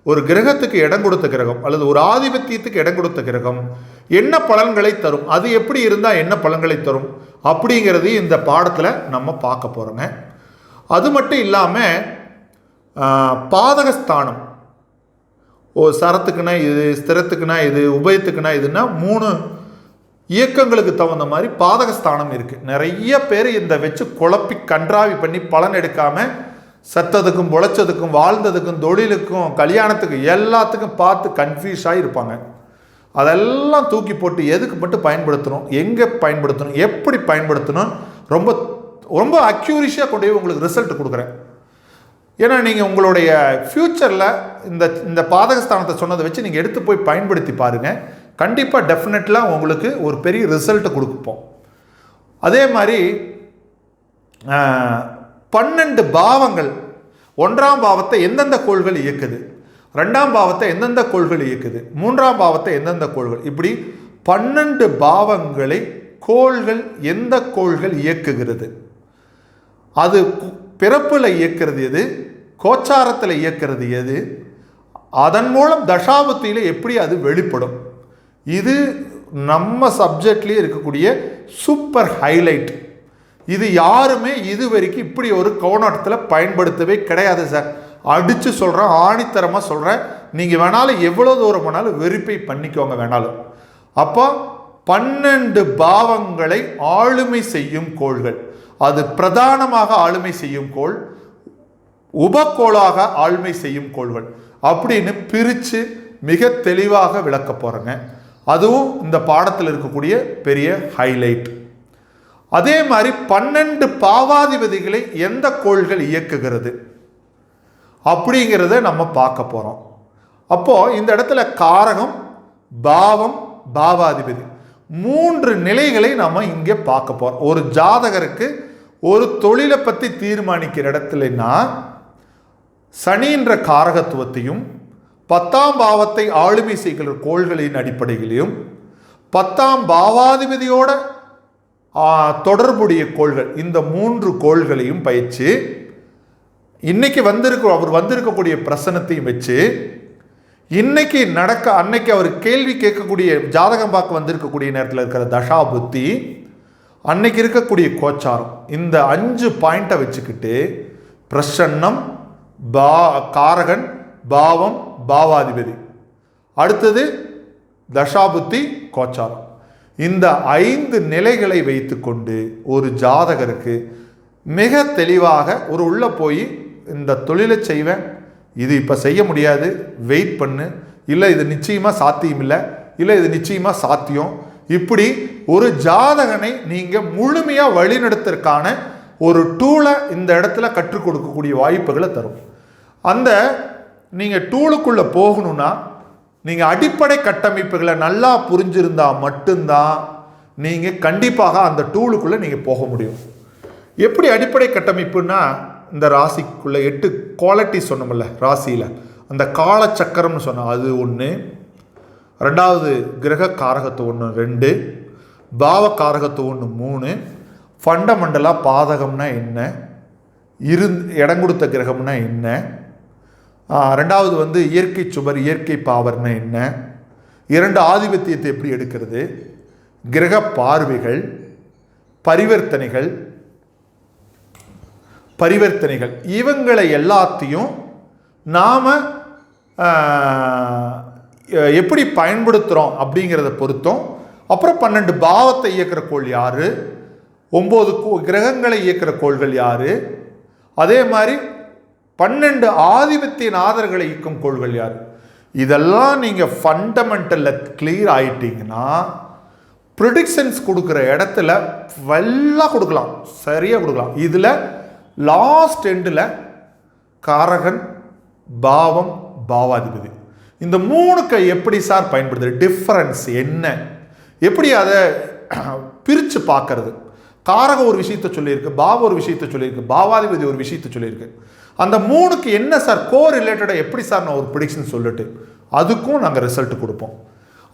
ஒரு கிரகத்துக்கு இடம் கொடுத்த கிரகம் அல்லது ஒரு ஆதிபத்தியத்துக்கு இடம் கொடுத்த கிரகம் என்ன பலன்களை தரும், அது எப்படி இருந்தால் என்ன பலன்களை தரும் அப்படிங்கிறதையும் இந்த பாடத்தில் நம்ம பார்க்க போகிறோங்க. அது மட்டும் இல்லாமல் பாதகஸ்தானம், சரத்துக்குன்னா இது, ஸ்திரத்துக்குன்னா இது, உபயத்துக்குன்னா இதுன்னா 3 இயக்கங்களுக்கு தகுந்த மாதிரி பாதகஸ்தானம் இருக்குது. நிறைய பேர் இந்த வச்சு குழப்பி கன்றாவி பண்ணி பலன் எடுக்காமல் செத்ததுக்கும் பொழைச்சதுக்கும் வாழ்ந்ததுக்கும் தொழிலுக்கும் கல்யாணத்துக்கும் எல்லாத்துக்கும் பார்த்து கன்ஃபியூஸ் ஆகிருப்பாங்க. அதெல்லாம் தூக்கி போட்டு எதுக்கு மட்டும் பயன்படுத்தணும், எங்கே பயன்படுத்தணும், எப்படி பயன்படுத்தணும் ரொம்ப ரொம்ப அக்யூரிஷியாக கொண்டு போய் உங்களுக்கு ரிசல்ட் கொடுக்குறேன். ஏன்னா நீங்கள் உங்களுடைய ஃப்யூச்சரில் இந்த பாதகஸ்தானத்தை சொன்னதை வச்சு நீங்கள் எடுத்து போய் பயன்படுத்தி பாருங்கள். கண்டிப்பாக டெஃபினெட்லாம் உங்களுக்கு ஒரு பெரிய ரிசல்ட்டை கொடுப்போம். அதே மாதிரி 12 பாவங்கள், 1ஆம் பாவத்தை எந்தெந்த கோள்கள் இயக்குது, 2ஆம் பாவத்தை எந்தெந்த கோள்கள் இயக்குது, 3ஆம் பாவத்தை எந்தெந்த கோள்கள், இப்படி 12 பாவங்களை கோள்கள் எந்த கோள்கள் இயக்குகிறது, அது பிறப்பில் இயக்கிறது எது, கோச்சாரத்தில் இயக்கிறது எது, அதன் மூலம் தசாபுத்தியில் எப்படி அது வெளிப்படும், இது நம்ம சப்ஜெக்ட்லேயே இருக்கக்கூடிய சூப்பர் ஹைலைட். இது யாருமே இது வரைக்கும் இப்படி ஒரு கோணத்தில் பயன்படுத்தவே கிடையாது சார். அடித்து சொல்கிறேன், ஆணித்தரமாக சொல்கிறேன். நீங்கள் வேணாலும் எவ்வளோ தூரம் வேணாலும் வெரிஃபை பண்ணிக்கோங்க வேணாலும். அப்போ 12 பாவங்களை ஆளுமை செய்யும் கோள்கள், அது பிரதானமாக ஆளுமை செய்யும் கோள் உபக்கோளாக ஆளுமை செய்யும் கோள்கள் அப்படின்னு பிரித்து மிக தெளிவாக விளக்க போகிறேங்க. அதுவும் இந்த பாடத்தில் இருக்கக்கூடிய பெரிய ஹைலைட். அதே மாதிரி 12 பாவாதிபதிகளை எந்த கோள்கள் இயக்குகிறது அப்படிங்கிறத நம்ம பார்க்க போகிறோம். அப்போது இந்த இடத்துல காரகம், பாவம், பாவாதிபதி 3 நிலைகளை நம்ம இங்கே பார்க்க போகிறோம். ஒரு ஜாதகருக்கு ஒரு தொழிலை பற்றி தீர்மானிக்கிற இடத்துலன்னா சனின்ற காரகத்துவத்தையும் 10ஆம் பாவத்தை ஆளுமை செய்கிற கோள்களின் அடிப்படையிலையும் 10ஆம் பாவாதிபதியோட தொடர்புடைய கோள்கள், இந்த 3 கோள்களையும் பயிற்சி இன்னைக்கு அவர் வந்திருக்கக்கூடிய பிரசனத்தையும் வச்சு இன்னைக்கு அன்னைக்கு அவர் கேள்வி கேட்கக்கூடிய ஜாதகம் பார்க்க வந்திருக்கக்கூடிய நேரத்தில் இருக்கிற தசா புத்தி, அன்னைக்கு இருக்கக்கூடிய கோச்சாரம், இந்த 5 பாயிண்ட்டை வச்சுக்கிட்டு பிரசன்னம், காரகன், பாவம், பாவாதிபதி, அடுத்தது தசாபுத்தி, கோச்சாரம், இந்த 5 நிலைகளை வைத்துக்கொண்டு ஒரு ஜாதகருக்கு மிக தெளிவாக ஒரு உள்ள போய் இந்த தொழிலை செய்வேன், இது இப்போ செய்ய முடியாது, வெயிட் பண்ணு, இல்லை இது நிச்சயமாக சாத்தியம் இல்லை, இல்லை இது நிச்சயமாக சாத்தியம், இப்படி ஒரு ஜாதகனை நீங்கள் முழுமையாக வழிநடத்துறதுக்கான ஒரு டூலை இந்த இடத்துல கற்றுக் கொடுக்கக்கூடிய வாய்ப்புகளை தரும். அந்த நீங்கள் டூலுக்குள்ளே போகணுன்னா நீங்கள் அடிப்படை கட்டமைப்புகளை நல்லா புரிஞ்சிருந்தால் மட்டும்தான் நீங்கள் கண்டிப்பாக அந்த டூலுக்குள்ளே நீங்கள் போக முடியும். எப்படி அடிப்படை கட்டமைப்புன்னா, இந்த ராசிக்குள்ளே 8 குவாலிட்டி சொன்னோம்ல ராசியில், அந்த காலச்சக்கரம்னு சொன்னோம், அது 1, 2வது கிரக காரகத்துவம் 1, 2, பாவ காரகத்துவம் 3, ஃபண்டமெண்டலாக பாதகம்னா என்ன, இடம் கொடுத்த கிரகம்னா என்ன, 2வது இயற்கை சுபர் இயற்கை பாவர்னா என்ன, 2 ஆதிபத்தியத்தை எப்படி எடுக்கிறது, கிரக பார்வைகள், பரிவர்த்தனைகள் இவங்களை எல்லாத்தையும் நாம் எப்படி பயன்படுத்துகிறோம் அப்படிங்கிறத பொறுத்தோம். அப்புறம் 12 பாவத்தை இயக்கிற கோள் யார், 9 கிரகங்களை இயக்கிற கோள்கள் யார், அதே மாதிரி 12 ஆதிபத்திய நாதர்களை இயக்கும் கோள்கள் யார், இதெல்லாம் நீங்கள் ஃபண்டமெண்டலில் கிளியர் ஆகிட்டீங்கன்னா ப்ரிடிக்ஷன்ஸ் கொடுக்குற இடத்துல வெல்லாக கொடுக்கலாம், சரியாக கொடுக்கலாம். இதில் லாஸ்ட் எண்டில் காரகன், பாவம், பாவாதிபதி, இந்த 3க்கு எப்படி சார் பயன்படுத்துது, டிஃபரன்ஸ் என்ன, எப்படி அதை பிரித்து பார்க்கறது. காரகம் ஒரு விஷயத்தை சொல்லியிருக்கு, பாவம் ஒரு விஷயத்தை சொல்லியிருக்கு, பாவாதிபதி ஒரு விஷயத்தை சொல்லியிருக்கு. அந்த 3க்கு என்ன சார் கோ ரிலேட்டடாக எப்படி சார் நான் ஒரு ப்ரிடிக்ஷன் சொல்லிட்டு அதுக்கும் நாங்கள் ரிசல்ட் கொடுப்போம்.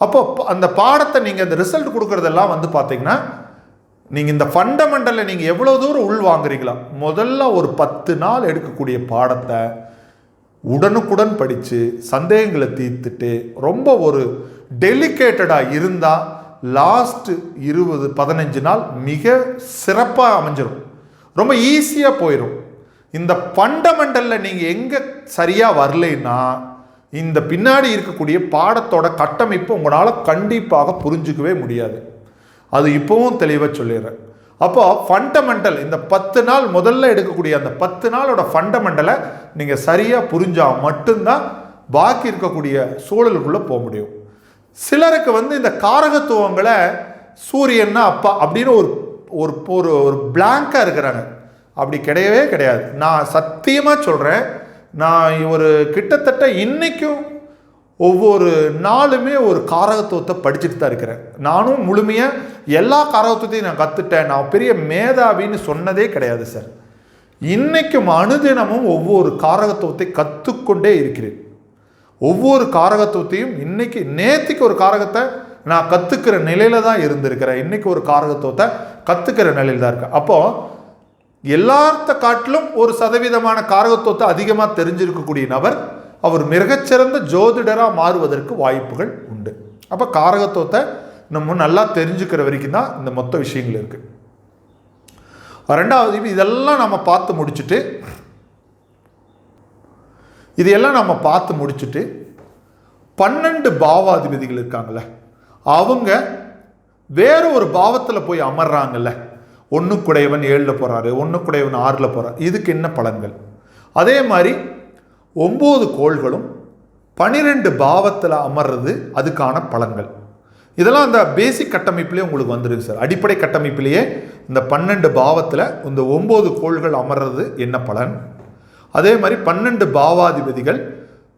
அப்போ அந்த பாடத்தை நீங்கள் அந்த ரிசல்ட் கொடுக்குறதெல்லாம் பார்த்தீங்கன்னா நீங்கள் இந்த ஃபண்டமெண்டலில் நீங்கள் எவ்வளோ தூரம் உள் வாங்குறீங்களா, முதல்ல ஒரு 10 நாள் எடுக்கக்கூடிய பாடத்தை உடனுக்குடன் படித்து சந்தேகங்களை தீர்த்துட்டு ரொம்ப ஒரு டெலிகேட்டடாக இருந்தால் லாஸ்ட்டு 20-15 நாள் மிக சிறப்பாக அமைஞ்சிடும், ரொம்ப ஈஸியாக போயிடும். இந்த ஃபண்டமெண்டலில் நீங்கள் எங்கே சரியாக வரலைன்னா இந்த பின்னாடி இருக்கக்கூடிய பாடத்தோட கட்டமைப்பு உங்களால் கண்டிப்பாக புரிஞ்சிக்கவே முடியாது. அது இப்போவும் தெளிவாக சொல்லிடுறேன். அப்போ ஃபண்டமெண்டல் இந்த 10 நாள் முதல்ல எடுக்கக்கூடிய அந்த 10 நாளோட ஃபண்டமெண்டலை நீங்கள் சரியாக புரிஞ்சால் மட்டும்தான் பாக்கி இருக்கக்கூடிய சூழலுக்குள்ளே போக முடியும். சிலருக்கு இந்த காரகத்துவங்களை சூரியன்னா அப்பா அப்படின்னு ஒரு ஒரு பிளாங்காக இருக்கிறாங்க. அப்படி கிடையவே கிடையாது. நான் சத்தியமாக சொல்கிறேன், நான் ஒரு கிட்டத்தட்ட இன்றைக்கும் ஒவ்வொரு நாளுமே ஒரு காரகத்துவத்தை படிச்சுட்டு தான் இருக்கிறேன். நானும் முழுமையாக எல்லா காரகத்துவத்தையும் நான் கற்றுட்டேன், நான் பெரிய மேதாவின்னு சொன்னதே கிடையாது சார். இன்றைக்கும் அனுதினமும் ஒவ்வொரு காரகத்துவத்தை கற்றுக்கொண்டே இருக்கிறேன். ஒவ்வொரு காரகத்துவத்தையும் நேற்றுக்கு ஒரு காரகத்தை நான் கற்றுக்கிற நிலையில் தான் இருந்திருக்கிறேன், இன்றைக்கி ஒரு காரகத்துவத்தை கற்றுக்கிற நிலையில் தான் இருக்கேன். அப்போது எல்லாத்த காட்டிலும் ஒரு சதவீதமான காரகத்துவத்தை அதிகமாக தெரிஞ்சிருக்கக்கூடிய நபர் அவர் மிகச்சிறந்த ஜோதிடராக மாறுவதற்கு வாய்ப்புகள் உண்டு. அப்போ காரகத்துவத்தை நம்ம நல்லா தெரிஞ்சுக்கிற வரைக்கும் தான் இந்த மொத்த விஷயங்கள் இருக்குது. 2வது இதெல்லாம் நம்ம பார்த்து முடிச்சுட்டு 12 பாவாதிபதிகள் இருக்காங்கல்ல, அவங்க வேற ஒரு பாவத்தில் போய் அமர்றாங்கல்ல, 1 குடையவன் 7ல் போகிறாரு, 1 குடையவன் 6ல் போகிறார், இதுக்கு என்ன பலன்கள், அதே மாதிரி 9 கோள்களும் 12 பாவத்தில் அமர்றது அதுக்கான பலன்கள். இதெல்லாம் அந்த பேசிக் கட்டமைப்பிலே உங்களுக்கு வந்துருக்கு சார். அடிப்படை கட்டமைப்பிலேயே இந்த 12 பாவத்தில் இந்த 9 கோள்கள் அமர்றது என்ன பலன், அதே மாதிரி 12 பாவாதிபதிகள்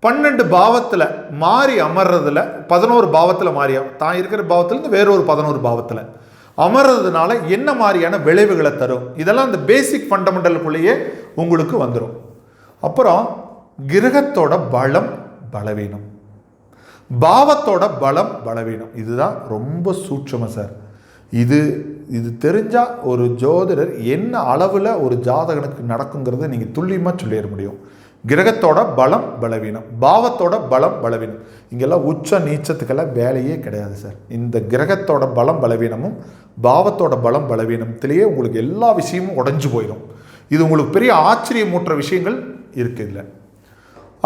12 பாவத்தில் மாறி அமர்றதுல 11 பாவத்தில் மாறி தான் இருக்கிற பாவத்திலேருந்து வேறொரு 11 பாவத்தில் அமர்றதுனால என்ன மாதிரியான விளைவுகளை தரும், இதெல்லாம் இந்த பேசிக் ஃபண்டமெண்டலுக்குள்ளேயே உங்களுக்கு வந்துடும். அப்புறம் கிரகத்தோட பலம் பலவீனம், பாவத்தோட பலம் பலவீனம், இதுதான் ரொம்ப சூட்சமம் சார். இது தெரிஞ்சால் ஒரு ஜோதிடர் என்ன அளவில் ஒரு ஜாதகனுக்கு நடக்குங்கிறத நீங்கள் துல்லியமாக சொல்லிட முடியும். கிரகத்தோட பலம் பலவீனம், பாவத்தோட பலம் பலவீனம், இங்கெல்லாம் உச்ச நீச்சத்துக்கெல்லாம் வேலையே கிடையாது சார். இந்த கிரகத்தோட பலம் பலவீனமும் பாவத்தோட பலம் பலவீனத்திலேயே உங்களுக்கு எல்லா விஷயமும் உடஞ்சி போயிடும். இது உங்களுக்கு பெரிய ஆச்சரியமூட்டுற விஷயங்கள் இருக்குது இல்லை.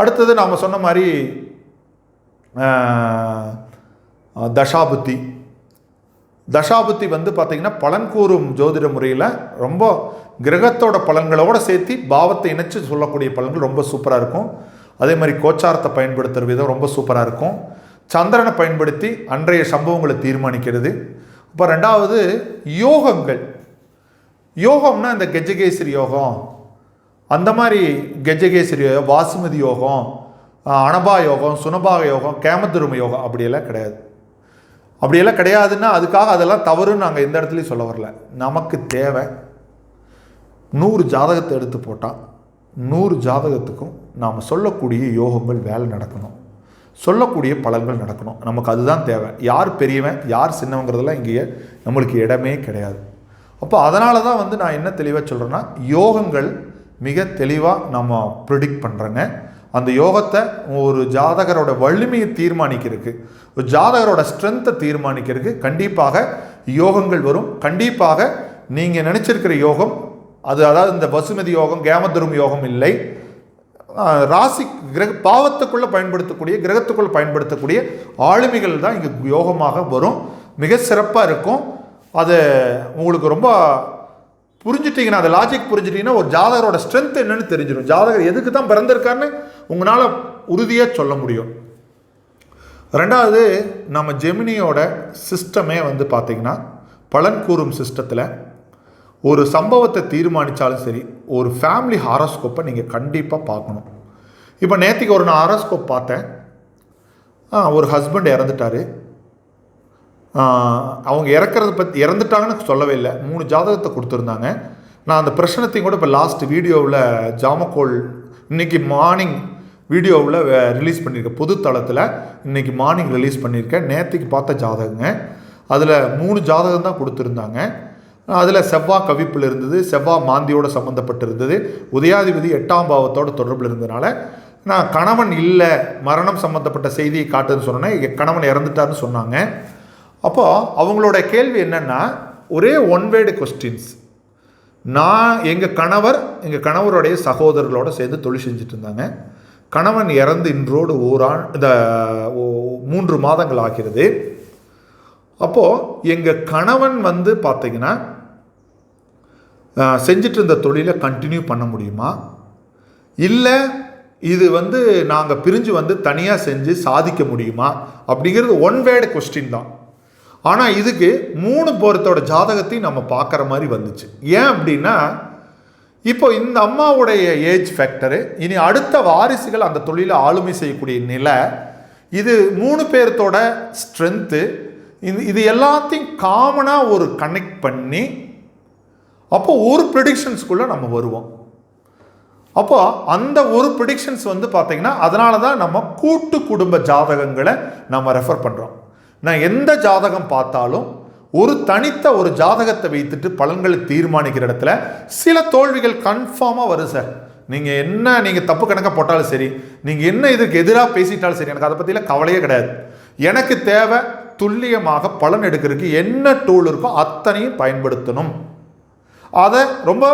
அடுத்தது நாம் சொன்ன மாதிரி தசாபுத்தி வந்து பார்த்திங்கன்னா பலன் கூறும் ஜோதிட முறையில் ரொம்ப கிரகத்தோட பலன்களோடு சேர்த்து பாவத்தை இணைச்சு சொல்லக்கூடிய பலன்கள் ரொம்ப சூப்பராக இருக்கும். அதே மாதிரி கோச்சாரத்தை பயன்படுத்துகிற விதம் ரொம்ப சூப்பராக இருக்கும். சந்திரனை பயன்படுத்தி அன்றைய சம்பவங்களை தீர்மானிக்கிறது. இப்போ 2வது யோகங்கள். யோகம்னா இந்த கஜகேசரி யோகம், அந்த மாதிரி கஜகேசரி யோகம், வாசுமதி யோகம், அனபா யோகம், சுனபாக யோகம், கேமதுரும யோகம் அப்படியெல்லாம் கிடையாது. அப்படியெல்லாம் கிடையாதுன்னா அதுக்காக அதெல்லாம் தவறுன்னு நாங்கள் எந்த இடத்துலையும் சொல்ல வரல. நமக்கு தேவை 100 ஜாதகத்தை எடுத்து போட்டால் 100 ஜாதகத்துக்கும் நாம் சொல்லக்கூடிய யோகங்கள் வேலை நடக்கணும், சொல்லக்கூடிய பலன்கள் நடக்கணும். நமக்கு அதுதான் தேவை. யார் பெரியவன் யார் சின்னவங்கிறதெல்லாம் இங்கே நம்மளுக்கு இடமே கிடையாது. அப்போ அதனால தான் வந்து நான் என்ன தெளிவாக சொல்கிறேன்னா, யோகங்கள் மிக தெளிவாக நம்ம ப்ரிடிக்ட் பண்ணுறேங்க. அந்த யோகத்தை ஒரு ஜாதகரோட வலிமையை தீர்மானிக்கிறதுக்கு, ஒரு ஜாதகரோட ஸ்ட்ரென்த்தை தீர்மானிக்கிறதுக்கு கண்டிப்பாக யோகங்கள் வரும். கண்டிப்பாக நீங்கள் நினச்சிருக்கிற யோகம் அது, அதாவது இந்த வசுமதி யோகம் கேமதுரும் யோகம் இல்லை, ராசி கிரக பாவத்துக்குள்ளே பயன்படுத்தக்கூடிய கிரகத்துக்குள்ளே பயன்படுத்தக்கூடிய ஆளுமைகள் தான் இங்கே யோகமாக வரும். மிக சிறப்பாக இருக்கும். அது உங்களுக்கு ரொம்ப புரிஞ்சுட்டிங்கன்னா, அந்த லாஜிக் புரிஞ்சுட்டிங்கன்னா ஒரு ஜாதகரோட ஸ்ட்ரென்த் என்னன்னு தெரிஞ்சிடும். ஜாதகர் எதுக்கு தான் பிறந்திருக்காருன்னு உங்களால் உறுதியாக சொல்ல முடியும். 2வது நம்ம ஜெமினியோட சிஸ்டமே வந்து பார்த்திங்கன்னா பலன் கூறும் சிஸ்டத்தில் ஒரு சம்பவத்தை தீர்மானித்தாலும் சரி, ஒரு ஃபேமிலி ஹாரோஸ்கோப்பை நீங்கள் கண்டிப்பாக பார்க்கணும். இப்போ நேற்றுக்கு நான் ஹாரோஸ்கோப் பார்த்தேன். ஒரு ஹஸ்பண்ட் இறந்துட்டார். அவங்க இறந்துட்டாங்கன்னு சொல்லவே இல்லை, 3 ஜாதகத்தை கொடுத்துருந்தாங்க. நான் அந்த பிரச்சனத்தையும் கூட இப்போ லாஸ்ட் வீடியோவில் ஜாமக்கோள் இன்றைக்கி மார்னிங் வீடியோவில் ரிலீஸ் பண்ணியிருக்கேன். பொது தளத்தில் இன்றைக்கி மார்னிங் ரிலீஸ் பண்ணியிருக்கேன். நேற்றுக்கு பார்த்த ஜாதகங்க, அதில் 3 ஜாதகம் தான் கொடுத்துருந்தாங்க. அதில் செவ்வாய் கவிப்பில் இருந்தது, செவ்வாய் மாந்தியோடு சம்மந்தப்பட்டு இருந்தது, உதயாதிபதி 8ஆம் பாவத்தோட தொடர்பில் இருந்ததுனால நான் கணவன் இல்லை மரணம் சம்மந்தப்பட்ட செய்தியை காட்டுன்னு சொன்னேன். கணவன் இறந்துட்டார்னு சொன்னாங்க. அப்போது அவங்களோட கேள்வி என்னென்னா, ஒரே ஒன் வேர்டு கொஸ்டின்ஸ். எங்கள் கணவருடைய சகோதரர்களோடு சேர்ந்து தொழில் செஞ்சுட்டு இருந்தாங்க. கணவன் இறந்து இன்றோடு 3 மாதங்கள் ஆகிறது. அப்போது எங்கள் கணவன் வந்து பார்த்திங்கன்னா செஞ்சிட்டு இருந்த தொழிலை கண்டினியூ பண்ண முடியுமா, இல்லை இது வந்து நாங்கள் பிரிஞ்சு வந்து தனியாக செஞ்சு சாதிக்க முடியுமா அப்படிங்கிறது ஒன் வேர்டு கொஸ்டின் தான். ஆனால் இதுக்கு 3 பேர்த்தோட ஜாதகத்தையும் நம்ம பார்க்குற மாதிரி வந்துச்சு. ஏன் அப்படின்னா, இப்போ இந்த அம்மாவுடைய ஏஜ் ஃபேக்டரு, இனி அடுத்த வாரிசுகள் அந்த தொழிலை ஆளுமை செய்யக்கூடிய நிலை, இது 3 பேர்த்தோட ஸ்ட்ரென்த்து, இது எல்லாத்தையும் காமனாக ஒரு கனெக்ட் பண்ணி அப்போ ஒரு ப்ரெடிக்ஷன்ஸ்குள்ளே நம்ம வருவோம். அப்போ அந்த ஒரு ப்ரெடிக்ஷன்ஸ் வந்து பார்த்திங்கன்னா, அதனால தான் நம்ம கூட்டு குடும்ப ஜாதகங்களை நம்ம ரெஃபர் பண்ணுறோம். நான் எந்த ஜாதகம் பார்த்தாலும் ஒரு தனித்த ஒரு ஜாதகத்தை வைத்துட்டு பலன்களை தீர்மானிக்கிற இடத்துல சில தோல்விகள் கன்ஃபார்மாக வரும் சார். நீங்கள் தப்பு கணக்காக போட்டாலும் சரி, நீங்கள் என்ன இதுக்கு எதிராக பேசிட்டாலும் சரி, எனக்கு அதை பற்றிலாம் கவலையே கிடையாது. எனக்கு தேவை துல்லியமாக பலன் எடுக்கிறதுக்கு என்ன டூல் இருக்கோ அத்தனையும் பயன்படுத்தணும். அதை ரொம்ப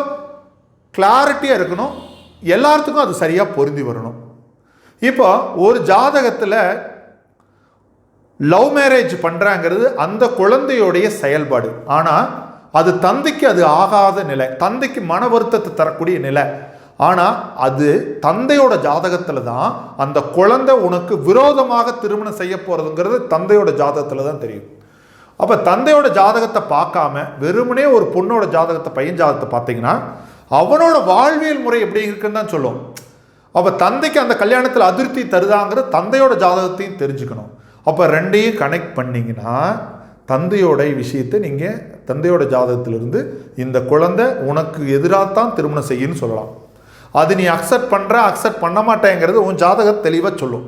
கிளாரிட்டியாக இருக்கணும், எல்லாத்துக்கும் அது சரியாக பொருந்தி வரணும். இப்போ ஒரு ஜாதகத்தில் லவ் மேரேஜ் பண்ணுறாங்கிறது அந்த குழந்தையோடைய செயல்பாடு. ஆனால் அது தந்தைக்கு அது ஆகாத நிலை, தந்தைக்கு மன வருத்தத்தை தரக்கூடிய நிலை. ஆனால் அது தந்தையோட ஜாதகத்தில் தான் அந்த குழந்தை உனக்கு விரோதமாக திருமணம் செய்ய போகிறதுங்கிறது தந்தையோட ஜாதகத்தில் தான் தெரியும். அப்போ தந்தையோட ஜாதகத்தை பார்க்காம வெறுமனே ஒரு பொண்ணோட ஜாதகத்தை, பையன் ஜாதகத்தை பார்த்தீங்கன்னா அவனோட வாழ்வியல் முறை எப்படி இருக்குன்னு தான் சொல்லும். அப்போ தந்தைக்கு அந்த கல்யாணத்தில் அதிருப்தி தருதாங்கிற தந்தையோட ஜாதகத்தையும் தெரிஞ்சுக்கணும். அப்போ ரெண்டையும் கனெக்ட் பண்ணிங்கன்னா தந்தையோட விஷயத்தை நீங்கள் தந்தையோட ஜாதகத்திலிருந்து இந்த குழந்தை உனக்கு எதிராகத்தான் திருமணம் செய்யணும்னு சொல்லலாம். அது நீ அக்செப்ட் பண்ண மாட்டேங்கிறது உன் ஜாதகம் தெளிவாக சொல்லும்.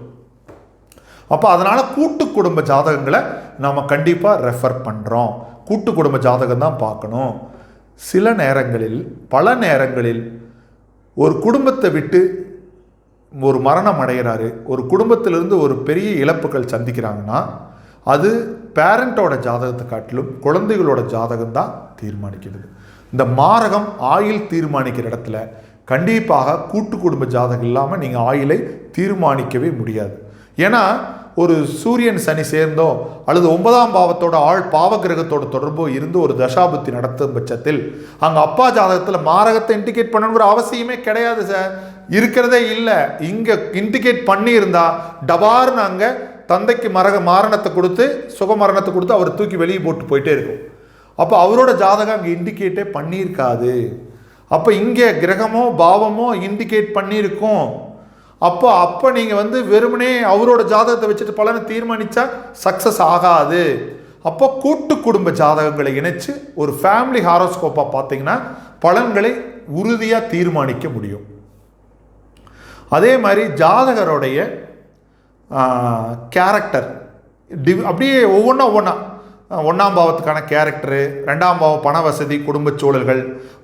அப்போ அதனால் கூட்டு குடும்ப ஜாதகங்களை நாம் கண்டிப்பாக ரெஃபர் பண்ணுறோம். கூட்டு குடும்ப ஜாதகம் தான் பார்க்கணும். சில நேரங்களில், பல நேரங்களில் ஒரு குடும்பத்தை விட்டு ஒரு மரணம் அடைகிறாரு, ஒரு குடும்பத்திலிருந்து ஒரு பெரிய இழப்புகள் சந்திக்கிறாங்கன்னா அது பேரண்ட்டோட ஜாதகத்தை காட்டிலும் குழந்தைகளோட ஜாதகம் தான் தீர்மானிக்கிறது. இந்த மாரகம் ஆயில் தீர்மானிக்கிற இடத்துல கண்டிப்பாக கூட்டு குடும்ப ஜாதகம் இல்லாமல் நீங்கள் ஆயிலை தீர்மானிக்கவே முடியாது. ஏன்னா ஒரு சூரியன் சனி சேர்ந்தோ அல்லது 9ஆம் பாவத்தோட பாவகிரகத்தோட தொடர்போ இருந்து ஒரு தசாபுத்தி நடத்தும் பட்சத்தில் அங்கே அப்பா ஜாதகத்தில் மாரகத்தை இண்டிகேட் பண்ணணுங்கிற அவசியமே கிடையாது சார், இருக்கிறதே இல்லை. இங்கே இண்டிகேட் பண்ணியிருந்தா டபார்னு அங்கே தந்தைக்கு மரணத்தை கொடுத்து சுகமரணத்தை கொடுத்து அவர் தூக்கி வெளியே போட்டு போயிட்டே இருக்கும். அப்போ அவரோட ஜாதகம் அங்கே இண்டிகேட்டே பண்ணியிருக்காது. அப்போ இங்கே கிரகமோ பாவமோ இண்டிகேட் பண்ணியிருக்கும். அப்போ நீங்கள் வெறுமனே அவரோட ஜாதகத்தை வச்சுட்டு பலனை தீர்மானித்தா சக்ஸஸ் ஆகாது. அப்போ கூட்டு குடும்ப ஜாதகங்களை இணைச்சு ஒரு ஃபேமிலி ஹாரோஸ்கோப்பாக பார்த்தீங்கன்னா பலன்களை உறுதியாக தீர்மானிக்க முடியும். அதே மாதிரி ஜாதகருடைய கேரக்டர் அப்படியே ஒவ்வொன்றா 1ஆம் பாவத்துக்கான கேரக்டரு, 2ஆம் பாவம் பண வசதி, குடும்ப சூழல்கள்,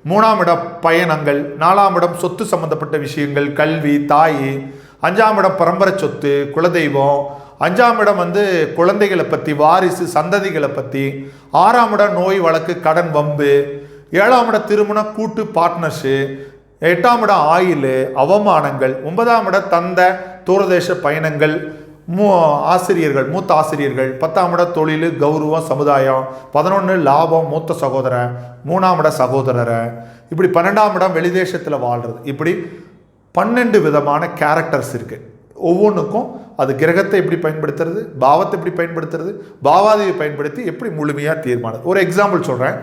3ஆம் இடம் பயணங்கள், 4ஆம் இடம் சொத்து சம்பந்தப்பட்ட விஷயங்கள், கல்வி, தாய், 5ஆம் இடம் பரம்பரை சொத்து, குலதெய்வம், 5ஆம் இடம் குழந்தைகளை பற்றி, வாரிசு சந்ததிகளை பற்றி, 6ஆம் இடம் நோய் வழக்கு கடன் வம்பு, 7ஆம் இடம் திருமணம் கூட்டு பார்ட்னர்ஸு, 8ஆம் இடம் ஆயில் அவமானங்கள், 9ஆம் இடம் தந்தை தூரதேச பயணங்கள், ஆசிரியர்கள் மூத்த ஆசிரியர்கள், 10ஆம் இடம் தொழில் கௌரவம் சமுதாயம், 11 லாபம் மூத்த சகோதரன், 3ஆம் இடம் சகோதரரை, இப்படி 12ஆம் இடம் வெளிதேசத்தில் வாழ்கிறது. இப்படி 12 விதமான கேரக்டர்ஸ் இருக்குது. ஒவ்வொன்றுக்கும் அது கிரகத்தை எப்படி பயன்படுத்துறது, பாவத்தை எப்படி பயன்படுத்துறது, பாவாதியை பயன்படுத்தி எப்படி முழுமையாக தீர்மானம். ஒரு எக்ஸாம்பிள் சொல்கிறேன்.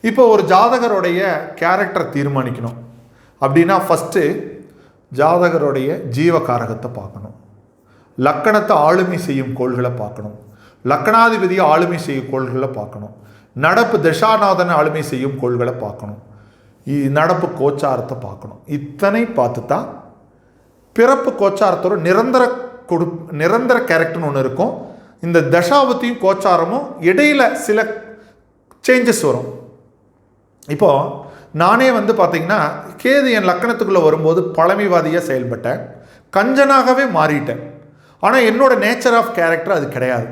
இப்போ ஒரு ஜாதகருடைய கேரக்டர் தீர்மானிக்கணும் அப்படின்னா ஃபஸ்ட்டு ஜாதகருடைய ஜீவகாரகத்தை பார்க்கணும், லக்கணத்தை ஆளுமை செய்யும் கோள்களை பார்க்கணும், லக்கணாதிபதியை ஆளுமை செய்யும் கோள்களை பார்க்கணும், நடப்பு தசாநாதனை ஆளுமை செய்யும் கோள்களை பார்க்கணும், நடப்பு கோச்சாரத்தை பார்க்கணும். இத்தனை பார்த்து தான் பிறப்பு கோச்சாரத்தோட நிரந்தர கேரக்டர்னு ஒன்று இருக்கும். இந்த தசாபத்தியும் கோச்சாரமும் இடையில் சில சேஞ்சஸ் வரும். இப்போது நானே பார்த்தீங்கன்னா கேது என் லக்கணத்துக்குள்ளே வரும்போது பழமைவாதியாக செயல்பட்டேன், கஞ்சனாகவே மாறிட்டேன். ஆனால் என்னோட நேச்சர் ஆஃப் கேரக்டர் அது கிடையாது.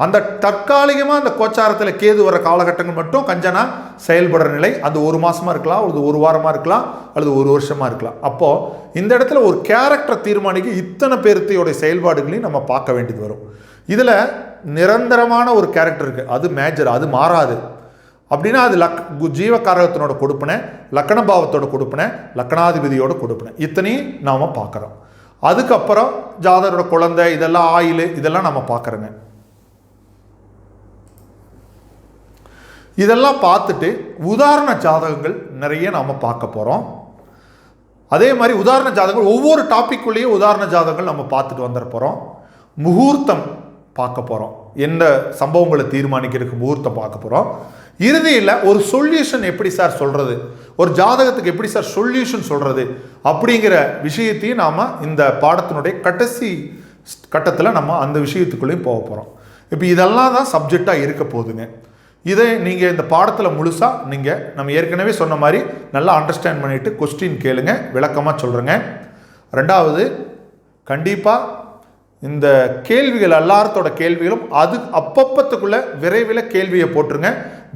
அந்த தற்காலிகமாக அந்த கோச்சாரத்தில் கேது வர காலகட்டங்கள் மட்டும் கஞ்சனா செயல்படுற நிலை, அது 1 மாதமாக இருக்கலாம், அல்லது 1 வாரமாக இருக்கலாம், அல்லது 1 வருஷமாக இருக்கலாம். அப்போது இந்த இடத்துல ஒரு கேரக்டர் தீர்மானிக்க இத்தனை பேர்த்தையோடைய செயல்பாடுகளையும் நம்ம பார்க்க வேண்டியது வரும். இதில் நிரந்தரமான ஒரு கேரக்டர் இருக்குது, அது மேஜர், அது மாறாது. அப்படின்னா அது ஜீவகாரகத்தினோட கொடுப்பினை, லக்கண பாவத்தோட கொடுப்பினை, லக்கணாதிபதியோட கொடுப்பினை, இத்தனையும் நாம் பார்க்குறோம். அதுக்கப்புறம் ஜாதகரோட குழந்தை, இதெல்லாம் ஆயில், இதெல்லாம் நம்ம பார்க்குறோங்க. இதெல்லாம் பார்த்துட்டு உதாரண ஜாதகங்கள் நிறைய நாம் பார்க்க போகிறோம். அதே மாதிரி உதாரண ஜாதகங்கள் ஒவ்வொரு டாப்பிக்குள்ளேயும் உதாரண ஜாதகங்கள் நம்ம பார்த்துட்டு வந்துட போகிறோம். முகூர்த்தம் பார்க்க போகிறோம், என்ன சம்பவங்களை தீர்மானிக்கிறதுக்கு முகூர்த்தம் பார்க்க போகிறோம். இறுதியில் ஒரு சொல்யூஷன் எப்படி சார் சொல்கிறது, ஒரு ஜாதகத்துக்கு எப்படி சார் சொல்யூஷன் சொல்கிறது அப்படிங்கிற விஷயத்தையும் நாம் இந்த பாடத்தினுடைய கடைசி கட்டத்தில் நம்ம அந்த விஷயத்துக்குள்ளேயும் போக போகிறோம். இப்போ இதெல்லாம் தான் சப்ஜெக்டாக இருக்க போகுதுங்க. இதை நீங்கள் இந்த பாடத்தில் முழுசாக நம்ம ஏற்கனவே சொன்ன மாதிரி நல்லா அண்டர்ஸ்டாண்ட் பண்ணிவிட்டு கொஸ்டின் கேளுங்க, விளக்கமாக சொல்கிறேங்க. ரெண்டாவது, கண்டிப்பாக இந்த கேள்விகள் எல்லாத்தோட கேள்விகளும் அது அப்பப்பத்துக்குள்ளே விரைவில் கேள்வியை போட்டுருங்க.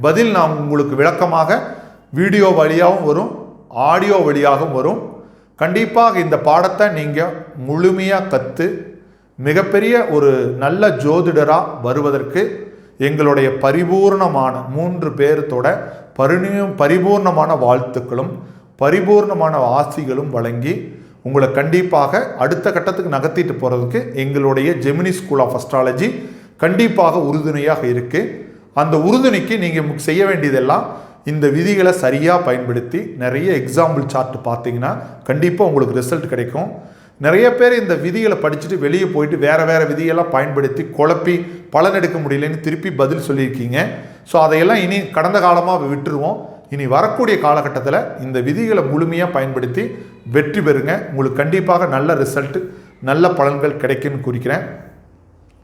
பதில் நான் உங்களுக்கு விளக்கமாக வீடியோ வழியாகவும் வரும், ஆடியோ வழியாகவும் வரும். கண்டிப்பாக இந்த பாடத்தை நீங்கள் முழுமையாக கற்று மிகப்பெரிய ஒரு நல்ல ஜோதிடராக வருவதற்கு எங்களுடைய பரிபூர்ணமான 3 பேர்த்தோட பரிபூர்ணமான வாழ்த்துக்களும் பரிபூர்ணமான ஆசிகளும் வழங்கி உங்களை கண்டிப்பாக அடுத்த கட்டத்துக்கு நகர்த்திட்டு போகிறதுக்கு எங்களுடைய ஜெமினி ஸ்கூல் ஆஃப் அஸ்ட்ராலஜி கண்டிப்பாக உறுதுணையாக இருக்குது. அந்த உறுதுணைக்கு நீங்கள் செய்ய வேண்டியதெல்லாம் இந்த விதிகளை சரியாக பயன்படுத்தி நிறைய எக்ஸாம்பிள் சார்ட் பார்த்தீங்கன்னா கண்டிப்பாக உங்களுக்கு ரிசல்ட் கிடைக்கும். நிறைய பேர் இந்த விதிகளை படிச்சுட்டு வெளியே போயிட்டு வேறு விதியெல்லாம் பயன்படுத்தி குழப்பி பலன் எடுக்க முடியலன்னு திருப்பி பதில் சொல்லியிருக்கீங்க. ஸோ அதையெல்லாம் இனி கடந்த காலமாக விட்டுருவோம். இனி வரக்கூடிய காலகட்டத்தில் இந்த விதிகளை முழுமையாக பயன்படுத்தி வெற்றி பெறுங்க. உங்களுக்கு கண்டிப்பாக நல்ல ரிசல்ட்டு நல்ல பலன்கள் கிடைக்குன்னு குறிக்கிறேன்.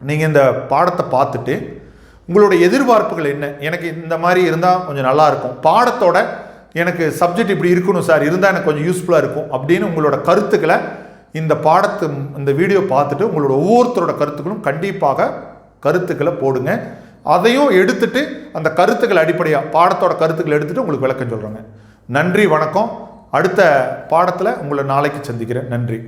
நீங்கள் இந்த பாடத்தை பார்த்துட்டு உங்களுடைய எதிர்பார்ப்புகள் என்ன, எனக்கு இந்த மாதிரி இருந்தால் கொஞ்சம் நல்லாயிருக்கும், பாடத்தோட எனக்கு சப்ஜெக்ட் இப்படி இருக்கணும் சார், இருந்தால் எனக்கு கொஞ்சம் யூஸ்ஃபுல்லாக இருக்கும் அப்படின்னு உங்களோட கருத்துக்களை இந்த வீடியோ பார்த்துட்டு உங்களோட ஒவ்வொருத்தரோட கருத்துக்களும் கண்டிப்பாக கருத்துக்களை போடுங்க. அதையும் எடுத்துட்டு அந்த கருத்துக்கள் அடிப்படையாக பாடத்தோட கருத்துக்களை எடுத்துட்டு உங்களுக்கு விளக்கம் சொல்கிறேங்க. நன்றி, வணக்கம். அடுத்த பாடத்தில் உங்களை நாளைக்கு சந்திக்கிறேன். நன்றி.